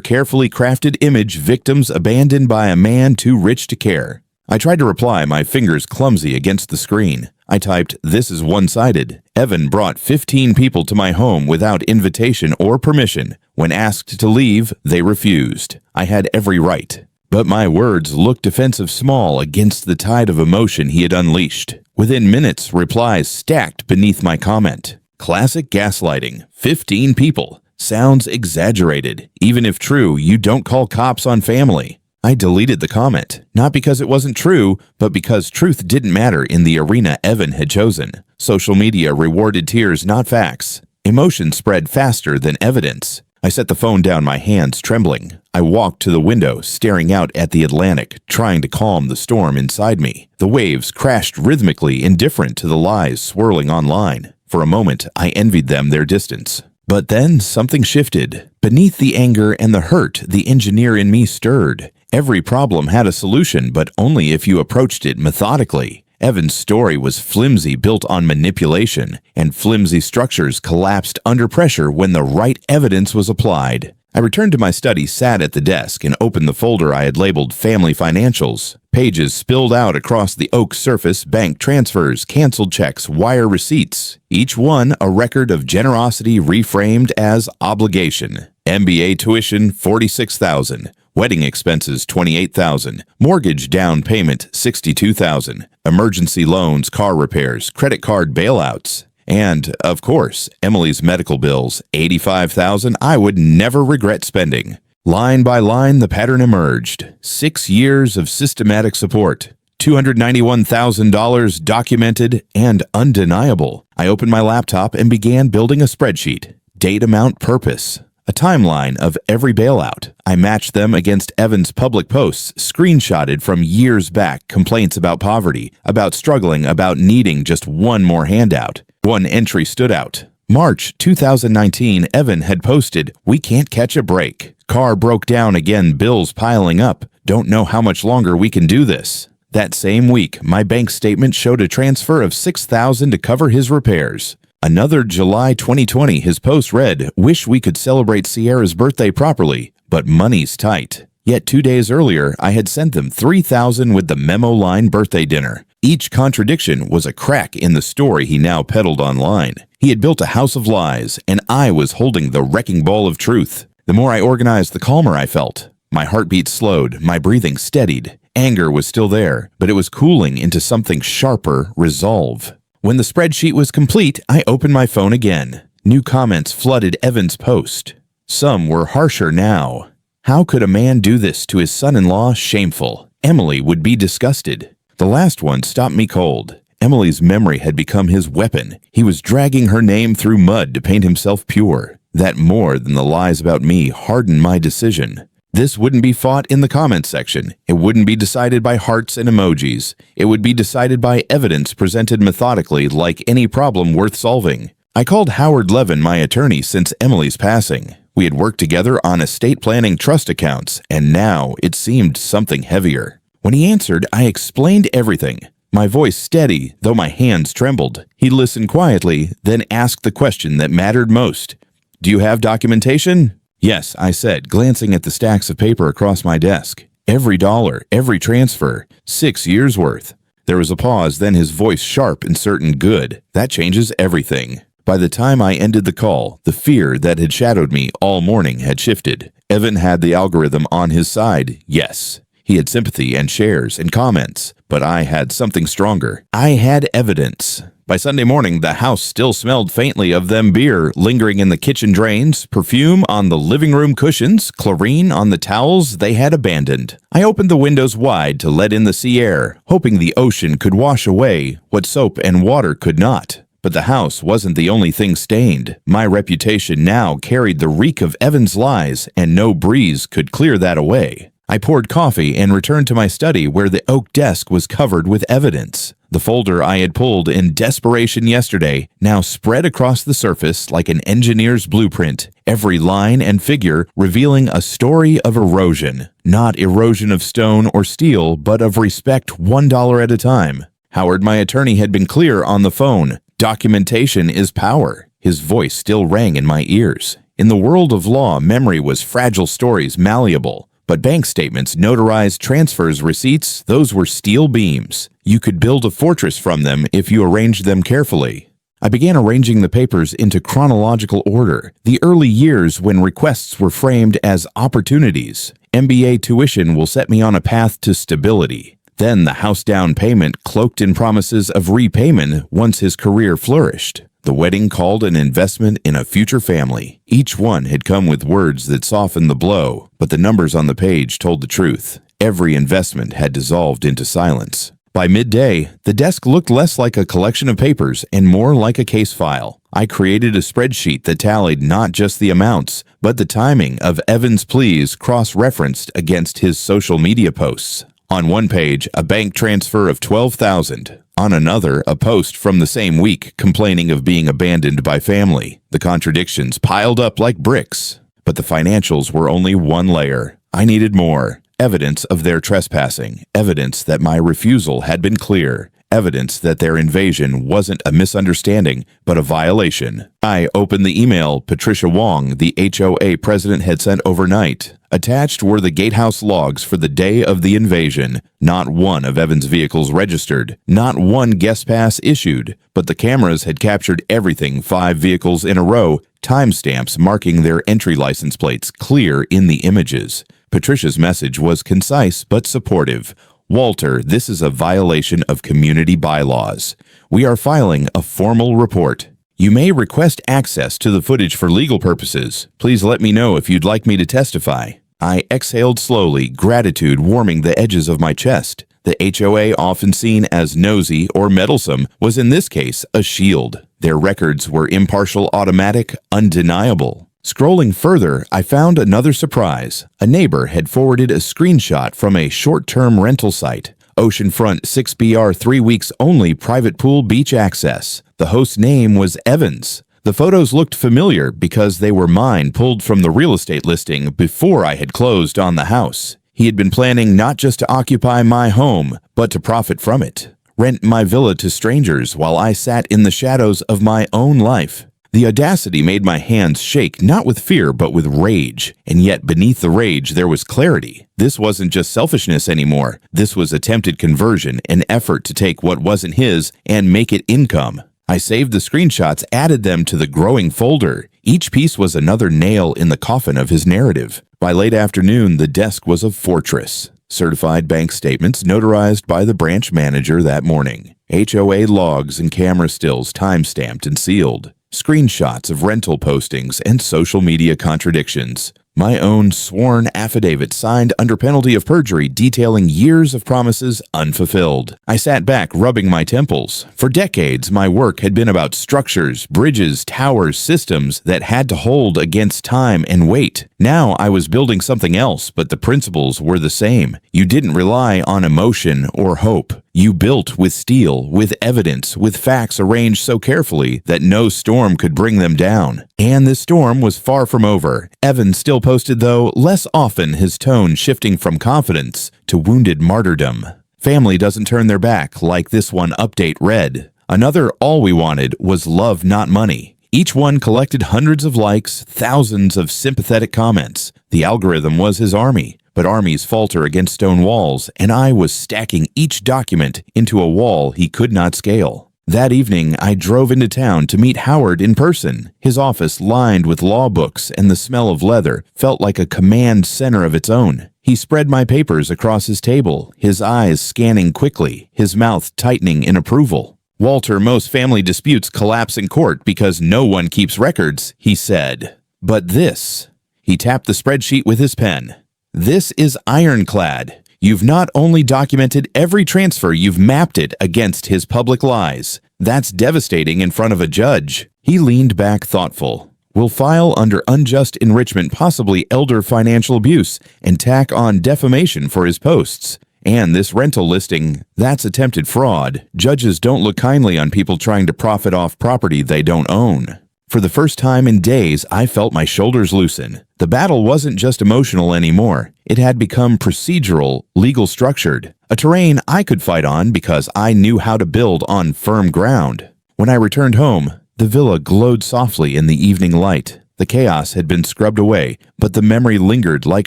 carefully crafted image victims abandoned by a man too rich to care. I tried to reply, my fingers clumsy against the screen. I typed, "This is one-sided. Evan brought 15 people to my home without invitation or permission. When asked to leave, they refused. I had every right." But my words looked defensive small against the tide of emotion he had unleashed. Within minutes, replies stacked beneath my comment. Classic gaslighting. 15 people. Sounds exaggerated. Even if true, you don't call cops on family. I deleted the comment, not because it wasn't true, but because truth didn't matter in the arena Evan had chosen. Social media rewarded tears, not facts. Emotion spread faster than evidence. I set the phone down, my hands trembling. I walked to the window, staring out at the Atlantic, trying to calm the storm inside me. The waves crashed rhythmically, indifferent to the lies swirling online. For a moment, I envied them their distance. But then something shifted. Beneath the anger and the hurt, the engineer in me stirred. Every problem had a solution, but only if you approached it methodically. Evan's story was flimsy, built on manipulation, and flimsy structures collapsed under pressure when the right evidence was applied. I returned to my study, sat at the desk, and opened the folder I had labeled Family Financials. Pages spilled out across the oak surface, bank transfers, canceled checks, wire receipts. Each one a record of generosity reframed as obligation. MBA tuition, $46,000. Wedding expenses, $28,000. Mortgage down payment, $62,000. Emergency loans, car repairs, credit card bailouts. And, of course, Emily's medical bills, $85,000 I would never regret spending. Line by line, the pattern emerged. 6 years of systematic support. $291,000 documented and undeniable. I opened my laptop and began building a spreadsheet. Date, amount, purpose. A timeline of every bailout. I matched them against Evan's public posts, screenshotted from years back, complaints about poverty, about struggling, about needing just one more handout. One entry stood out. March 2019, Evan had posted, "We can't catch a break. Car broke down again, bills piling up. Don't know how much longer we can do this." That same week, my bank statement showed a transfer of $6,000 to cover his repairs. Another July 2020, his post read, "Wish we could celebrate Sierra's birthday properly, but money's tight." Yet 2 days earlier, I had sent them $3,000 with the memo line birthday dinner. Each contradiction was a crack in the story he now peddled online. He had built a house of lies, and I was holding the wrecking ball of truth. The more I organized, the calmer I felt. My heartbeat slowed, my breathing steadied. Anger was still there, but it was cooling into something sharper, resolve. When the spreadsheet was complete, I opened my phone again. New comments flooded Evan's post. Some were harsher now. How could a man do this to his son-in-law? Shameful. Emily would be disgusted. The last one stopped me cold. Emily's memory had become his weapon. He was dragging her name through mud to paint himself pure. That more than the lies about me hardened my decision. This wouldn't be fought in the comments section. It wouldn't be decided by hearts and emojis. It would be decided by evidence presented methodically, like any problem worth solving. I called Howard Levin, my attorney since Emily's passing. We had worked together on estate planning trust accounts, and now it seemed something heavier. When he answered, I explained everything. My voice steady, though my hands trembled. He listened quietly, then asked the question that mattered most. "Do you have documentation?" "Yes," I said, glancing at the stacks of paper across my desk. Every dollar, every transfer, 6 years' worth. There was a pause, then his voice sharp and certain. "Good. That changes everything." By the time I ended the call, the fear that had shadowed me all morning had shifted. Evan had the algorithm on his side, yes. He had sympathy and shares and comments, but I had something stronger. I had evidence. By Sunday morning, the house still smelled faintly of them beer lingering in the kitchen drains, perfume on the living room cushions, chlorine on the towels they had abandoned. I opened the windows wide to let in the sea air, hoping the ocean could wash away what soap and water could not. But the house wasn't the only thing stained. My reputation now carried the reek of Evan's lies, and no breeze could clear that away. I poured coffee and returned to my study where the oak desk was covered with evidence. The folder I had pulled in desperation yesterday now spread across the surface like an engineer's blueprint, every line and figure revealing a story of erosion. Not erosion of stone or steel, but of respect $1 at a time. Howard, my attorney, had been clear on the phone. Documentation is power. His voice still rang in my ears. In the world of law, memory was fragile stories, malleable. But bank statements, notarized transfers, receipts, those were steel beams. You could build a fortress from them if you arranged them carefully. I began arranging the papers into chronological order. The early years when requests were framed as opportunities. MBA tuition will set me on a path to stability. Then the house down payment cloaked in promises of repayment once his career flourished. The wedding called an investment in a future family. Each one had come with words that softened the blow, but the numbers on the page told the truth. Every investment had dissolved into silence. By midday, the desk looked less like a collection of papers and more like a case file. I created a spreadsheet that tallied not just the amounts, but the timing of Evan's pleas cross-referenced against his social media posts. On one page, a bank transfer of $12,000. On another, a post from the same week complaining of being abandoned by family. The contradictions piled up like bricks. But the financials were only one layer. I needed more. Evidence of their trespassing. Evidence that my refusal had been clear. Evidence that their invasion wasn't a misunderstanding, but a violation. I opened the email Patricia Wong, the HOA president, had sent overnight. Attached were the gatehouse logs for the day of the invasion. Not one of Evan's vehicles registered. Not one guest pass issued. But the cameras had captured everything, 5 vehicles in a row, timestamps marking their entry license plates clear in the images. Patricia's message was concise but supportive. Walter, this is a violation of community bylaws. We are filing a formal report. You may request access to the footage for legal purposes. Please let me know if you'd like me to testify. I exhaled slowly, gratitude warming the edges of my chest. The HOA, often seen as nosy or meddlesome, was in this case a shield. Their records were impartial, automatic, undeniable. Scrolling further, I found another surprise. A neighbor had forwarded a screenshot from a short-term rental site. Oceanfront 6BR 3 weeks only private pool beach access. The host's name was Evans. The photos looked familiar because they were mine, pulled from the real estate listing before I had closed on the house. He had been planning not just to occupy my home, but to profit from it. Rent my villa to strangers while I sat in the shadows of my own life. The audacity made my hands shake, not with fear, but with rage. And yet beneath the rage, there was clarity. This wasn't just selfishness anymore. This was attempted conversion, an effort to take what wasn't his and make it income. I saved the screenshots, added them to the growing folder. Each piece was another nail in the coffin of his narrative. By late afternoon, the desk was a fortress. Certified bank statements notarized by the branch manager that morning. HOA logs and camera stills time-stamped and sealed. Screenshots of rental postings and social media contradictions. My own sworn affidavit signed under penalty of perjury detailing years of promises unfulfilled. I sat back, rubbing my temples. For decades, my work had been about structures, bridges, towers, systems that had to hold against time and weight. Now I was building something else, but the principles were the same. You didn't rely on emotion or hope. You built with steel, with evidence, with facts arranged so carefully that no storm could bring them down. And this storm was far from over. Evan still posted, though, less often, his tone shifting from confidence to wounded martyrdom. Family doesn't turn their back, like this one update read. Another all we wanted was love, not money. Each one collected hundreds of likes, thousands of sympathetic comments. The algorithm was his army. But armies falter against stone walls, and I was stacking each document into a wall he could not scale. That evening, I drove into town to meet Howard in person. His office, lined with law books and the smell of leather, felt like a command center of its own. He spread my papers across his table, his eyes scanning quickly, his mouth tightening in approval. "Walter, most family disputes collapse in court because no one keeps records," he said. "But this..." He tapped the spreadsheet with his pen. "This is ironclad. You've not only documented every transfer, you've mapped it against his public lies. That's devastating in front of a judge." He leaned back thoughtful. "We'll file under unjust enrichment, possibly elder financial abuse, and tack on defamation for his posts. And this rental listing, that's attempted fraud. Judges don't look kindly on people trying to profit off property they don't own. For the first time in days, I felt my shoulders loosen. The battle wasn't just emotional anymore. It had become procedural, legal structured, a terrain I could fight on because I knew how to build on firm ground. When I returned home, the villa glowed softly in the evening light. The chaos had been scrubbed away, but the memory lingered like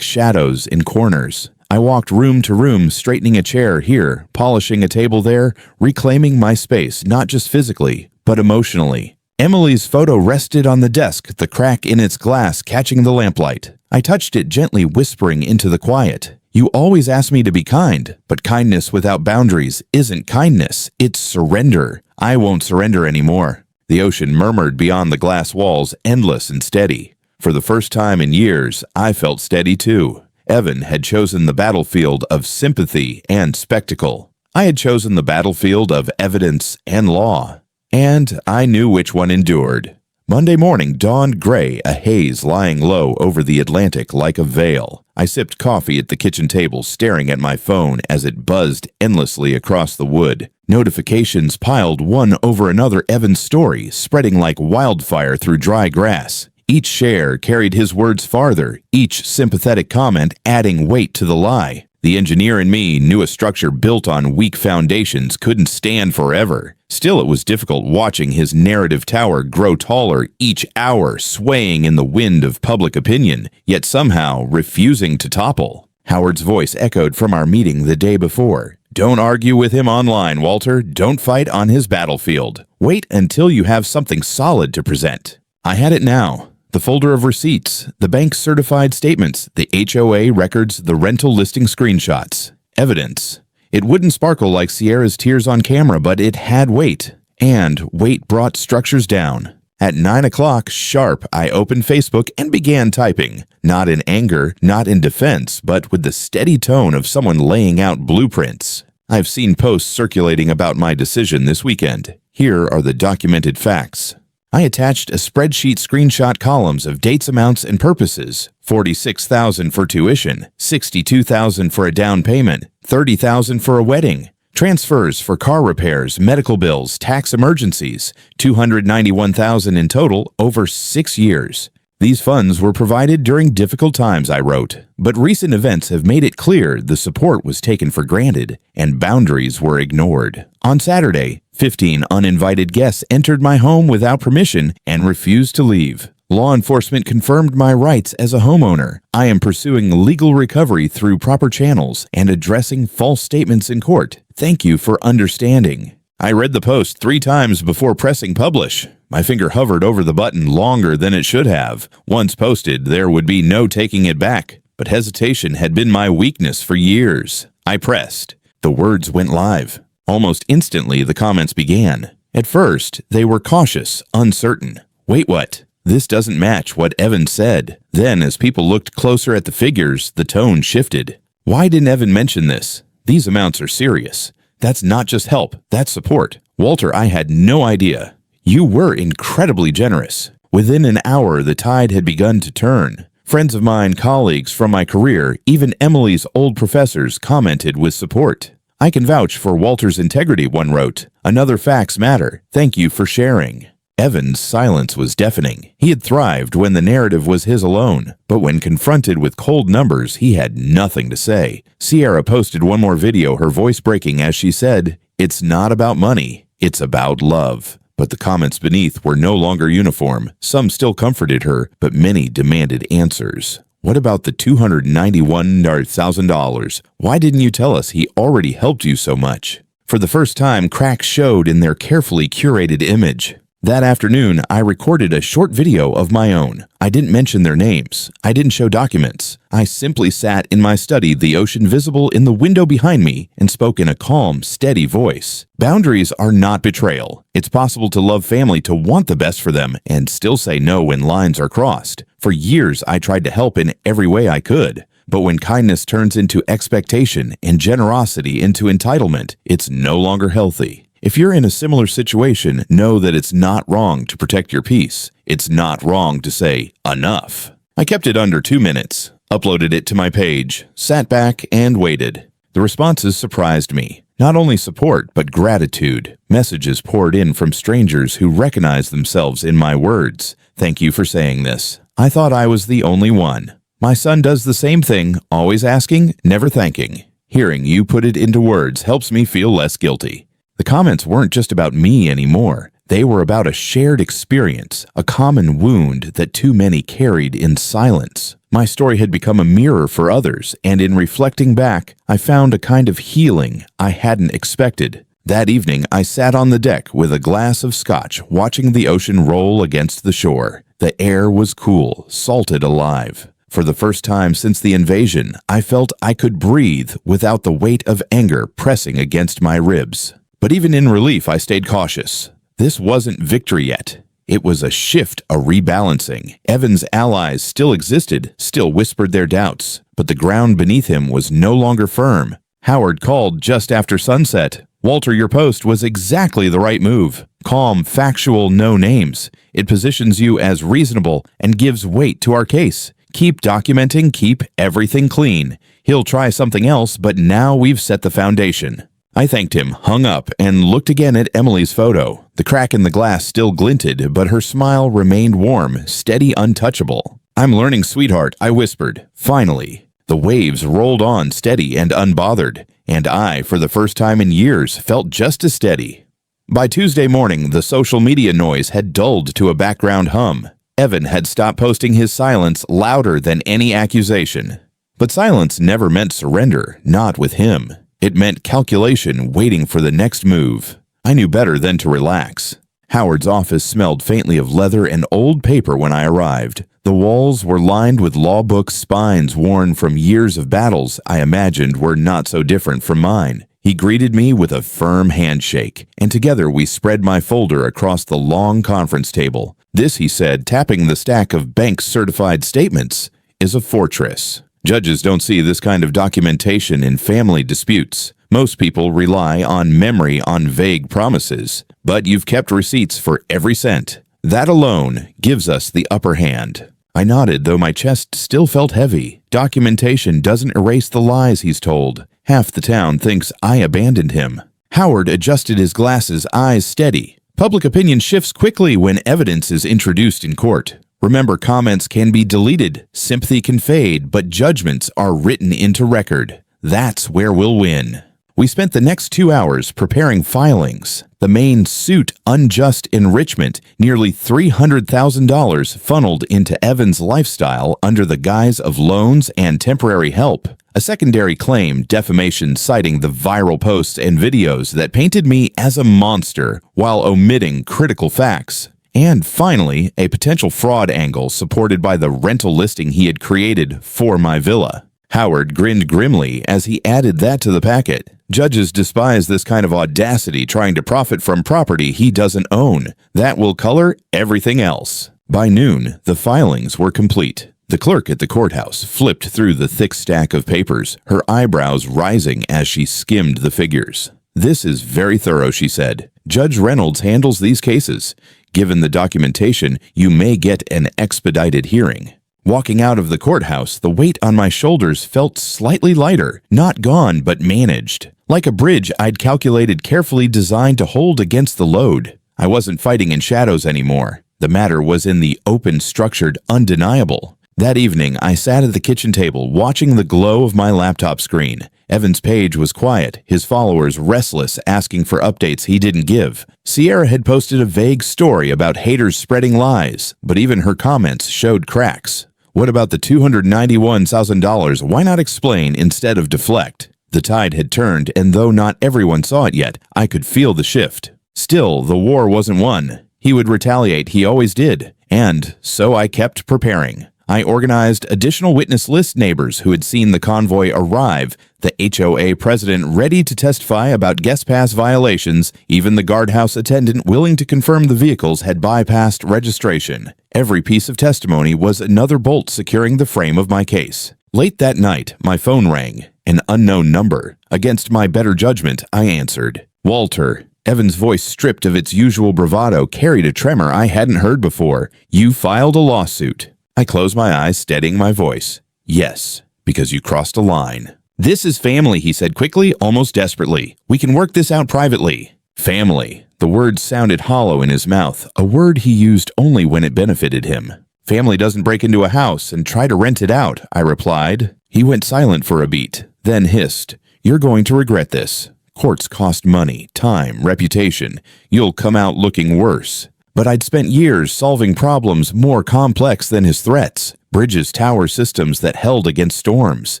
shadows in corners. I walked room to room, straightening a chair here, polishing a table there, reclaiming my space not just physically, but emotionally. Emily's photo rested on the desk, the crack in its glass catching the lamplight. I touched it gently, whispering into the quiet. You always ask me to be kind, but kindness without boundaries isn't kindness, it's surrender. I won't surrender anymore. The ocean murmured beyond the glass walls, endless and steady. For the first time in years, I felt steady too. Evan had chosen the battlefield of sympathy and spectacle. I had chosen the battlefield of evidence and law. And I knew which one endured. Monday morning dawned gray, a haze lying low over the Atlantic like a veil. I sipped coffee at the kitchen table, staring at my phone as it buzzed endlessly across the wood. Notifications piled one over another. Evan's story, spreading like wildfire through dry grass. Each share carried his words farther, each sympathetic comment adding weight to the lie. The engineer in me knew a structure built on weak foundations couldn't stand forever. Still, it was difficult watching his narrative tower grow taller each hour, swaying in the wind of public opinion, yet somehow refusing to topple. Howard's voice echoed from our meeting the day before. Don't argue with him online, Walter. Don't fight on his battlefield. Wait until you have something solid to present. I had it now. The folder of receipts, the bank's certified statements, the HOA records, the rental listing screenshots. Evidence. It wouldn't sparkle like Sierra's tears on camera, but it had weight. And weight brought structures down. At 9 o'clock sharp, I opened Facebook and began typing. Not in anger, not in defense, but with the steady tone of someone laying out blueprints. I've seen posts circulating about my decision this weekend. Here are the documented facts. I attached a spreadsheet screenshot columns of dates, amounts, and purposes. $46,000 for tuition, $62,000 for a down payment, $30,000 for a wedding. Transfers for car repairs, medical bills, tax emergencies, $291,000 in total over 6 years. These funds were provided during difficult times, I wrote, but recent events have made it clear the support was taken for granted and boundaries were ignored. On Saturday, 15 uninvited guests entered my home without permission and refused to leave. Law enforcement confirmed my rights as a homeowner. I am pursuing legal recovery through proper channels and addressing false statements in court. Thank you for understanding. I read the post 3 times before pressing publish. My finger hovered over the button longer than it should have. Once posted, there would be no taking it back. But hesitation had been my weakness for years. I pressed. The words went live. Almost instantly, the comments began. At first, they were cautious, uncertain. Wait, what? This doesn't match what Evan said. Then, as people looked closer at the figures, the tone shifted. Why didn't Evan mention this? These amounts are serious. That's not just help, that's support. Walter, I had no idea. You were incredibly generous. Within an hour, the tide had begun to turn. Friends of mine, colleagues from my career, even Emily's old professors commented with support. I can vouch for Walter's integrity, one wrote. Another facts matter. Thank you for sharing. Evan's silence was deafening. He had thrived when the narrative was his alone, but when confronted with cold numbers, he had nothing to say. Sierra posted one more video, her voice breaking as she said, "It's not about money, it's about love." But the comments beneath were no longer uniform. Some still comforted her, but many demanded answers. What about the $291,000? Why didn't you tell us he already helped you so much? For the first time, cracks showed in their carefully curated image. That afternoon, I recorded a short video of my own. I didn't mention their names. I didn't show documents. I simply sat in my study, the ocean visible in the window behind me, and spoke in a calm, steady voice. Boundaries are not betrayal. It's possible to love family, to want the best for them, and still say no when lines are crossed. For years, I tried to help in every way I could. But when kindness turns into expectation and generosity into entitlement, it's no longer healthy. If you're in a similar situation, know that it's not wrong to protect your peace. It's not wrong to say, enough. I kept it under 2 minutes, uploaded it to my page, sat back and waited. The responses surprised me. Not only support, but gratitude. Messages poured in from strangers who recognized themselves in my words. Thank you for saying this. I thought I was the only one. My son does the same thing, always asking, never thanking. Hearing you put it into words helps me feel less guilty. The comments weren't just about me anymore. They were about a shared experience, a common wound that too many carried in silence. My story had become a mirror for others, and in reflecting back, I found a kind of healing I hadn't expected. That evening, I sat on the deck with a glass of scotch, watching the ocean roll against the shore. The air was cool, salted alive. For the first time since the invasion, I felt I could breathe without the weight of anger pressing against my ribs. But even in relief, I stayed cautious. This wasn't victory yet. It was a shift, a rebalancing. Evan's allies still existed, still whispered their doubts, but the ground beneath him was no longer firm. Howard called just after sunset. Walter, your post was exactly the right move. Calm, factual, no names. It positions you as reasonable and gives weight to our case. Keep documenting, keep everything clean. He'll try something else, but now we've set the foundation. I thanked him, hung up, and looked again at Emily's photo. The crack in the glass still glinted, but her smile remained warm, steady, untouchable. I'm learning, sweetheart, I whispered. Finally. The waves rolled on steady and unbothered, and I, for the first time in years, felt just as steady. By Tuesday morning, the social media noise had dulled to a background hum. Evan had stopped posting his silence louder than any accusation. But silence never meant surrender, not with him. It meant calculation, waiting for the next move. I knew better than to relax. Howard's office smelled faintly of leather and old paper when I arrived. The walls were lined with law book spines worn from years of battles I imagined were not so different from mine. He greeted me with a firm handshake, and together we spread my folder across the long conference table. This, he said, tapping the stack of bank-certified statements, is a fortress. Judges don't see this kind of documentation in family disputes. Most people rely on memory on vague promises, but you've kept receipts for every cent. That alone gives us the upper hand. I nodded, though my chest still felt heavy. Documentation doesn't erase the lies he's told. Half the town thinks I abandoned him. Howard adjusted his glasses, eyes steady. Public opinion shifts quickly when evidence is introduced in court. Remember, comments can be deleted, sympathy can fade, but judgments are written into record. That's where we'll win. We spent the next 2 hours preparing filings. The main suit, unjust enrichment, nearly $300,000 funneled into Evan's lifestyle under the guise of loans and temporary help. A secondary claim, defamation, citing the viral posts and videos that painted me as a monster while omitting critical facts. And finally, a potential fraud angle supported by the rental listing he had created for my villa. Howard grinned grimly as he added that to the packet. Judges despise this kind of audacity trying to profit from property he doesn't own. That will color everything else. By noon, the filings were complete. The clerk at the courthouse flipped through the thick stack of papers, her eyebrows rising as she skimmed the figures. This is very thorough, she said. Judge Reynolds handles these cases. Given the documentation, you may get an expedited hearing. Walking out of the courthouse, the weight on my shoulders felt slightly lighter, not gone but managed. Like a bridge I'd calculated carefully designed to hold against the load. I wasn't fighting in shadows anymore. The matter was in the open, structured, undeniable. That evening, I sat at the kitchen table, watching the glow of my laptop screen. Evan's page was quiet, his followers restless, asking for updates he didn't give. Sierra had posted a vague story about haters spreading lies, but even her comments showed cracks. What about the $291,000? Why not explain instead of deflect? The tide had turned, and though not everyone saw it yet, I could feel the shift. Still, the war wasn't won. He would retaliate, he always did. And so I kept preparing. I organized additional witness list neighbors who had seen the convoy arrive, the HOA president ready to testify about guest pass violations, even the guardhouse attendant willing to confirm the vehicles had bypassed registration. Every piece of testimony was another bolt securing the frame of my case. Late that night, my phone rang. An unknown number. Against my better judgment, I answered. Walter. Evan's voice, stripped of its usual bravado, carried a tremor I hadn't heard before. You filed a lawsuit. I closed my eyes, steadying my voice. Yes, because you crossed a line. "This is family," he said quickly, almost desperately. "We can work this out privately." Family. The word sounded hollow in his mouth, a word he used only when it benefited him. "Family doesn't break into a house and try to rent it out," I replied. He went silent for a beat, then hissed, "You're going to regret this. Courts cost money, time, reputation. You'll come out looking worse." But I'd spent years solving problems more complex than his threats. Bridges, tower systems that held against storms.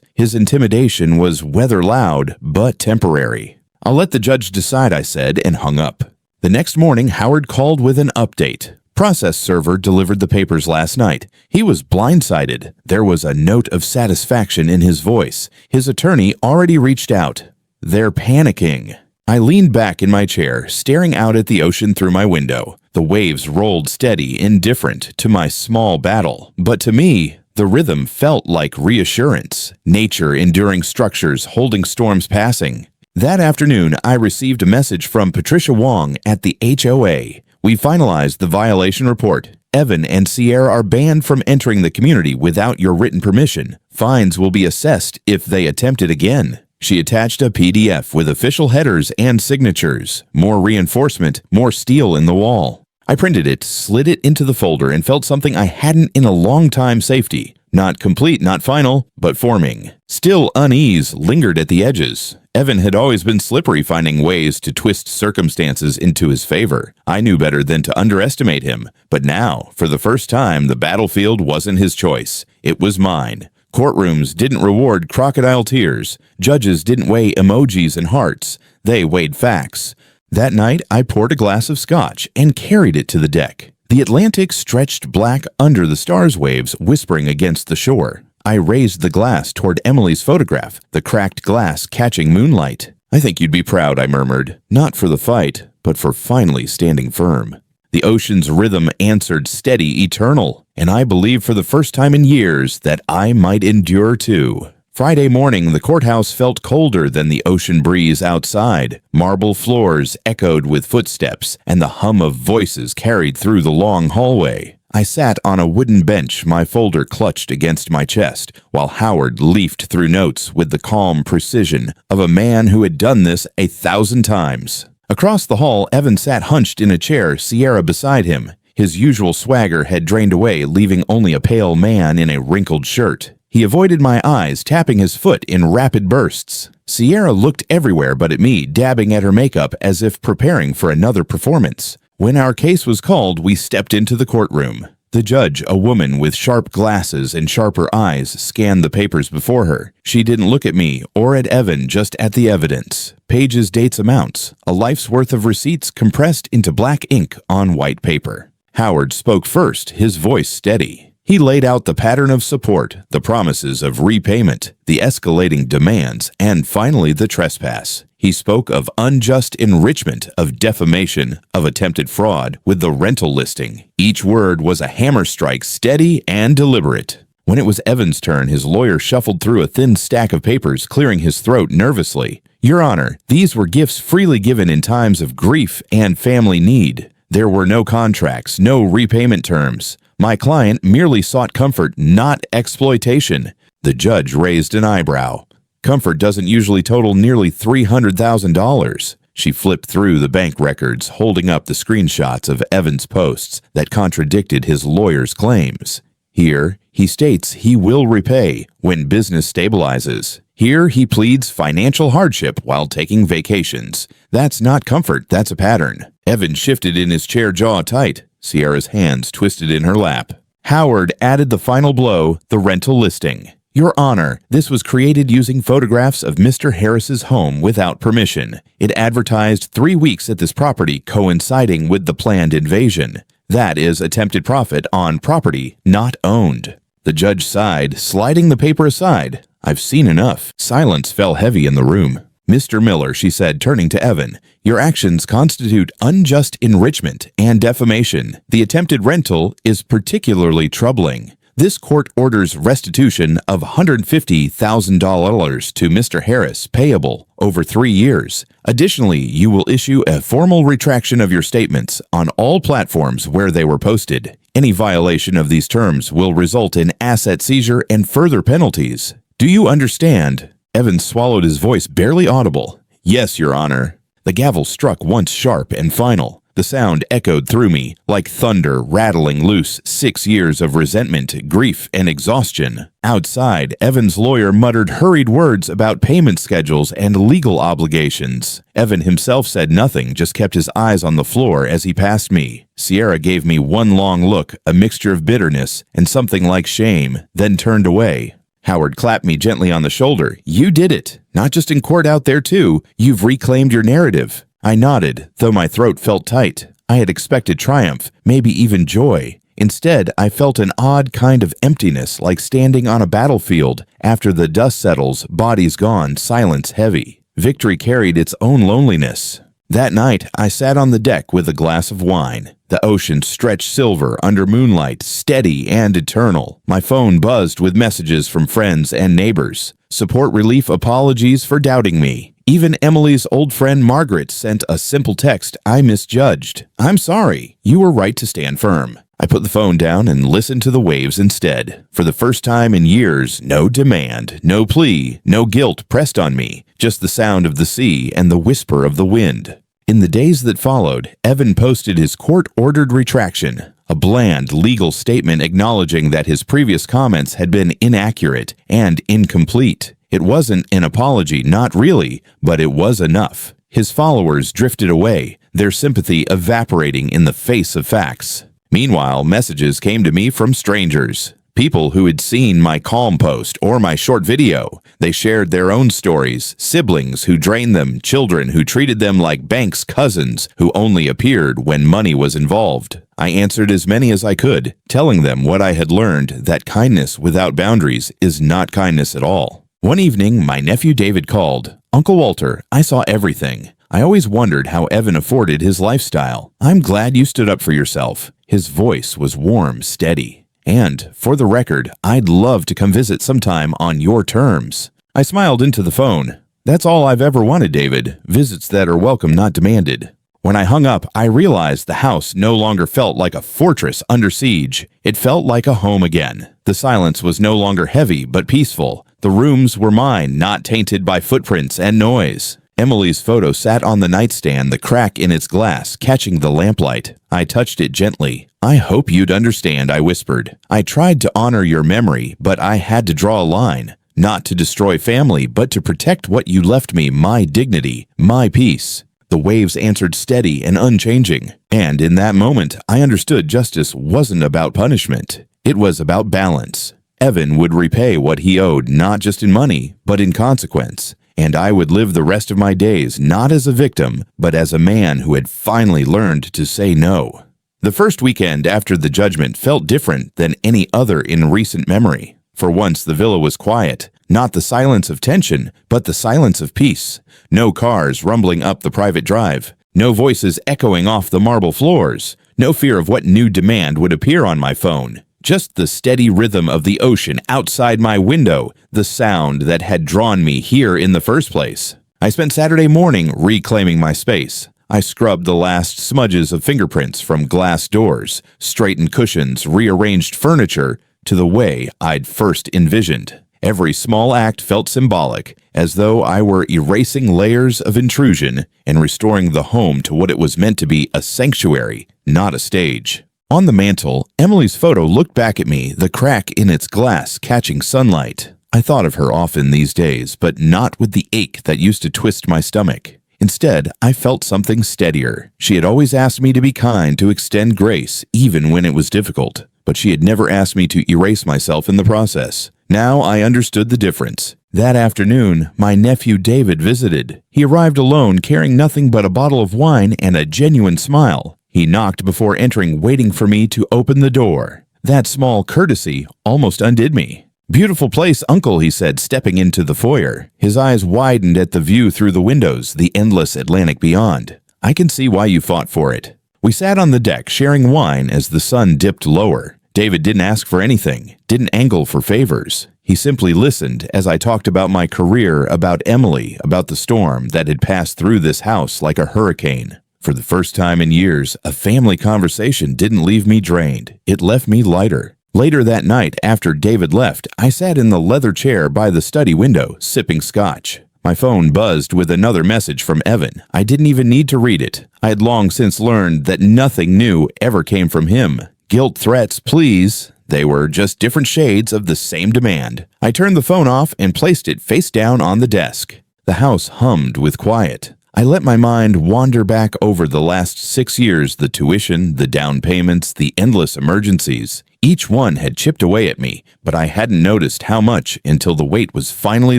His intimidation was weather loud, but temporary. "I'll let the judge decide," I said, and hung up. The next morning, Howard called with an update. Process server delivered the papers last night. He was blindsided. There was a note of satisfaction in his voice. His attorney already reached out. "They're panicking." I leaned back in my chair, staring out at the ocean through my window. The waves rolled steady, indifferent to my small battle. But to me, the rhythm felt like reassurance. Nature enduring structures holding storms passing. That afternoon, I received a message from Patricia Wong at the HOA. We finalized the violation report. Evan and Sierra are banned from entering the community without your written permission. Fines will be assessed if they attempt it again. She attached a PDF with official headers and signatures. More reinforcement, more steel in the wall. I printed it, slid it into the folder, and felt something I hadn't in a long time: safety. Not complete, not final, but forming. Still, unease lingered at the edges. Evan had always been slippery, finding ways to twist circumstances into his favor. I knew better than to underestimate him. But now, for the first time, the battlefield wasn't his choice. It was mine. Courtrooms didn't reward crocodile tears. Judges didn't weigh emojis and hearts. They weighed facts. That night, I poured a glass of scotch and carried it to the deck. The Atlantic stretched black under the stars' waves whispering against the shore. I raised the glass toward Emily's photograph, the cracked glass catching moonlight. "I think you'd be proud," I murmured, not for the fight, but for finally standing firm. The ocean's rhythm answered steady, eternal, and I believed for the first time in years that I might endure too. Friday morning, the courthouse felt colder than the ocean breeze outside. Marble floors echoed with footsteps, and the hum of voices carried through the long hallway. I sat on a wooden bench, my folder clutched against my chest, while Howard leafed through notes with the calm precision of a man who had done this 1,000 times. Across the hall, Evan sat hunched in a chair, Sierra beside him. His usual swagger had drained away, leaving only a pale man in a wrinkled shirt. He avoided my eyes, tapping his foot in rapid bursts. Sierra looked everywhere but at me, dabbing at her makeup as if preparing for another performance. When our case was called, we stepped into the courtroom. The judge, a woman with sharp glasses and sharper eyes, scanned the papers before her. She didn't look at me or at Evan, just at the evidence. Pages, dates, amounts. A life's worth of receipts compressed into black ink on white paper. Howard spoke first, his voice steady. He laid out the pattern of support, the promises of repayment, the escalating demands, and finally the trespass. He spoke of unjust enrichment, of defamation, of attempted fraud, with the rental listing. Each word was a hammer strike, steady and deliberate. When it was Evan's turn, his lawyer shuffled through a thin stack of papers, clearing his throat nervously. "Your Honor, these were gifts freely given in times of grief and family need. There were no contracts, no repayment terms. My client merely sought comfort, not exploitation." The judge raised an eyebrow. "Comfort doesn't usually total nearly $300,000. She flipped through the bank records, holding up the screenshots of Evan's posts that contradicted his lawyer's claims. Here, he states he will repay when business stabilizes. Here, he pleads financial hardship while taking vacations. That's not comfort, that's a pattern. Evan shifted in his chair, jaw tight. Sierra's hands twisted in her lap. Howard added the final blow, the rental listing. "Your Honor, this was created using photographs of Mr. Harris's home without permission. It advertised 3 weeks at this property coinciding with the planned invasion. That is attempted profit on property not owned." The judge sighed, sliding the paper aside. "I've seen enough." Silence fell heavy in the room. "Mr. Miller," she said, turning to Evan, "your actions constitute unjust enrichment and defamation. The attempted rental is particularly troubling. This court orders restitution of $150,000 to Mr. Harris, payable over 3 years. Additionally, you will issue a formal retraction of your statements on all platforms where they were posted. Any violation of these terms will result in asset seizure and further penalties. Do you understand?" Evan swallowed his voice barely audible. "Yes, Your Honor." The gavel struck once sharp and final. The sound echoed through me, like thunder rattling loose 6 years of resentment, grief, and exhaustion. Outside, Evan's lawyer muttered hurried words about payment schedules and legal obligations. Evan himself said nothing, just kept his eyes on the floor as he passed me. Sierra gave me one long look, a mixture of bitterness and something like shame, then turned away. Howard clapped me gently on the shoulder. "You did it. Not just in court out there, too. You've reclaimed your narrative." I nodded, though my throat felt tight. I had expected triumph, maybe even joy. Instead, I felt an odd kind of emptiness, like standing on a battlefield. After the dust settles, bodies gone, silence heavy. Victory carried its own loneliness. That night, I sat on the deck with a glass of wine. The ocean stretched silver under moonlight, steady and eternal. My phone buzzed with messages from friends and neighbors. Support relief apologies for doubting me. Even Emily's old friend Margaret sent a simple text, "I misjudged. I'm sorry. You were right to stand firm." I put the phone down and listened to the waves instead. For the first time in years, no demand, no plea, no guilt pressed on me, just the sound of the sea and the whisper of the wind. In the days that followed, Evan posted his court-ordered retraction, a bland legal statement acknowledging that his previous comments had been inaccurate and incomplete. It wasn't an apology, not really, but it was enough. His followers drifted away, their sympathy evaporating in the face of facts. Meanwhile, messages came to me from strangers. People who had seen my calm post or my short video. They shared their own stories, siblings who drained them, children who treated them like Banks' cousins who only appeared when money was involved. I answered as many as I could, telling them what I had learned, that kindness without boundaries is not kindness at all. One evening, my nephew David called. "Uncle Walter, I saw everything. I always wondered how Evan afforded his lifestyle. I'm glad you stood up for yourself." His voice was warm, steady. "And, for the record, I'd love to come visit sometime on your terms." I smiled into the phone. "That's all I've ever wanted, David. Visits that are welcome, not demanded." When I hung up, I realized the house no longer felt like a fortress under siege. It felt like a home again. The silence was no longer heavy, but peaceful. The rooms were mine, not tainted by footprints and noise. Emily's photo sat on the nightstand, the crack in its glass catching the lamplight. I touched it gently. "I hope you'd understand," I whispered. "I tried to honor your memory, but I had to draw a line. Not to destroy family, but to protect what you left me, my dignity, my peace." The waves answered steady and unchanging. And in that moment, I understood justice wasn't about punishment. It was about balance. Evan would repay what he owed, not just in money, but in consequence. And I would live the rest of my days not as a victim, but as a man who had finally learned to say no. The first weekend after the judgment felt different than any other in recent memory. For once, the villa was quiet. Not the silence of tension, but the silence of peace. No cars rumbling up the private drive. No voices echoing off the marble floors. No fear of what new demand would appear on my phone. Just the steady rhythm of the ocean outside my window, the sound that had drawn me here in the first place. I spent Saturday morning reclaiming my space. I scrubbed the last smudges of fingerprints from glass doors, straightened cushions, rearranged furniture to the way I'd first envisioned. Every small act felt symbolic, as though I were erasing layers of intrusion and restoring the home to what it was meant to be, a sanctuary, not a stage. On the mantel, Emily's photo looked back at me, the crack in its glass catching sunlight. I thought of her often these days, but not with the ache that used to twist my stomach. Instead, I felt something steadier. She had always asked me to be kind, to extend grace, even when it was difficult. But she had never asked me to erase myself in the process. Now I understood the difference. That afternoon, my nephew David visited. He arrived alone, carrying nothing but a bottle of wine and a genuine smile. He knocked before entering, waiting for me to open the door. That small courtesy almost undid me. "Beautiful place, Uncle," he said, stepping into the foyer. His eyes widened at the view through the windows, the endless Atlantic beyond. "I can see why you fought for it." We sat on the deck, sharing wine as the sun dipped lower. David didn't ask for anything, didn't angle for favors. He simply listened as I talked about my career, about Emily, about the storm that had passed through this house like a hurricane. For the first time in years, a family conversation didn't leave me drained. It left me lighter. Later that night, after David left, I sat in the leather chair by the study window, sipping scotch. My phone buzzed with another message from Evan. I didn't even need to read it. I had long since learned that nothing new ever came from him. Guilt threats, please. They were just different shades of the same demand. I turned the phone off and placed it face down on the desk. The house hummed with quiet. I let my mind wander back over the last 6 years, the tuition, the down payments, the endless emergencies. Each one had chipped away at me, but I hadn't noticed how much until the weight was finally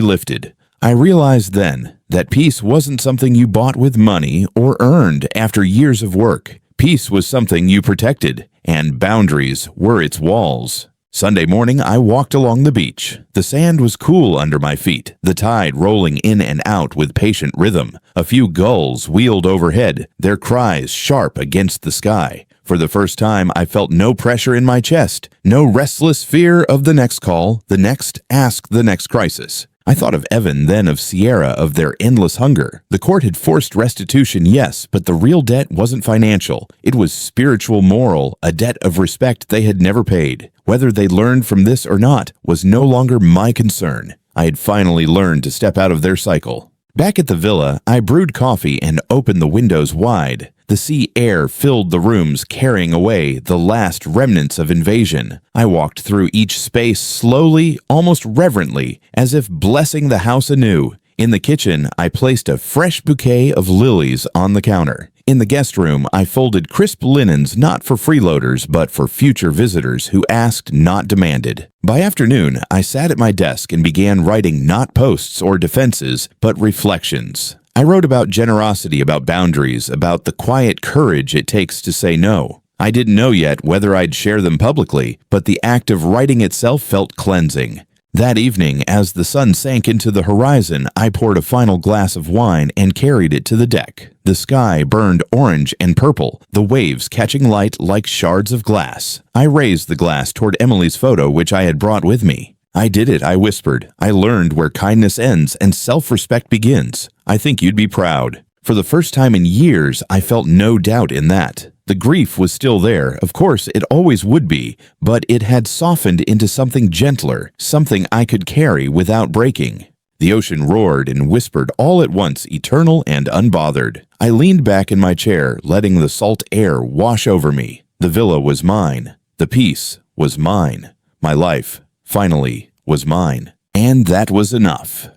lifted. I realized then that peace wasn't something you bought with money or earned after years of work. Peace was something you protected, and boundaries were its walls. Sunday morning, I walked along the beach. The sand was cool under my feet, the tide rolling in and out with patient rhythm. A few gulls wheeled overhead, their cries sharp against the sky. For the first time, I felt no pressure in my chest, no restless fear of the next call, the next ask, the next crisis. I thought of Evan, then of Sierra, of their endless hunger. The court had forced restitution, yes, but the real debt wasn't financial. It was spiritual, moral, a debt of respect they had never paid. Whether they learned from this or not was no longer my concern. I had finally learned to step out of their cycle. Back at the villa, I brewed coffee and opened the windows wide. The sea air filled the rooms, carrying away the last remnants of invasion. I walked through each space slowly, almost reverently, as if blessing the house anew. In the kitchen, I placed a fresh bouquet of lilies on the counter. In the guest room, I folded crisp linens not for freeloaders but for future visitors who asked, not demanded. By afternoon, I sat at my desk and began writing not posts or defenses, but reflections. I wrote about generosity, about boundaries, about the quiet courage it takes to say no. I didn't know yet whether I'd share them publicly, but the act of writing itself felt cleansing. That evening, as the sun sank into the horizon, I poured a final glass of wine and carried it to the deck. The sky burned orange and purple, the waves catching light like shards of glass. I raised the glass toward Emily's photo, which I had brought with me. I did it, I whispered. I learned where kindness ends and self-respect begins. I think you'd be proud. For the first time in years, I felt no doubt in that. The grief was still there, of course it always would be, but it had softened into something gentler, something I could carry without breaking. The ocean roared and whispered all at once, eternal and unbothered. I leaned back in my chair, letting the salt air wash over me. The villa was mine. The peace was mine. My life, finally, was mine. And that was enough.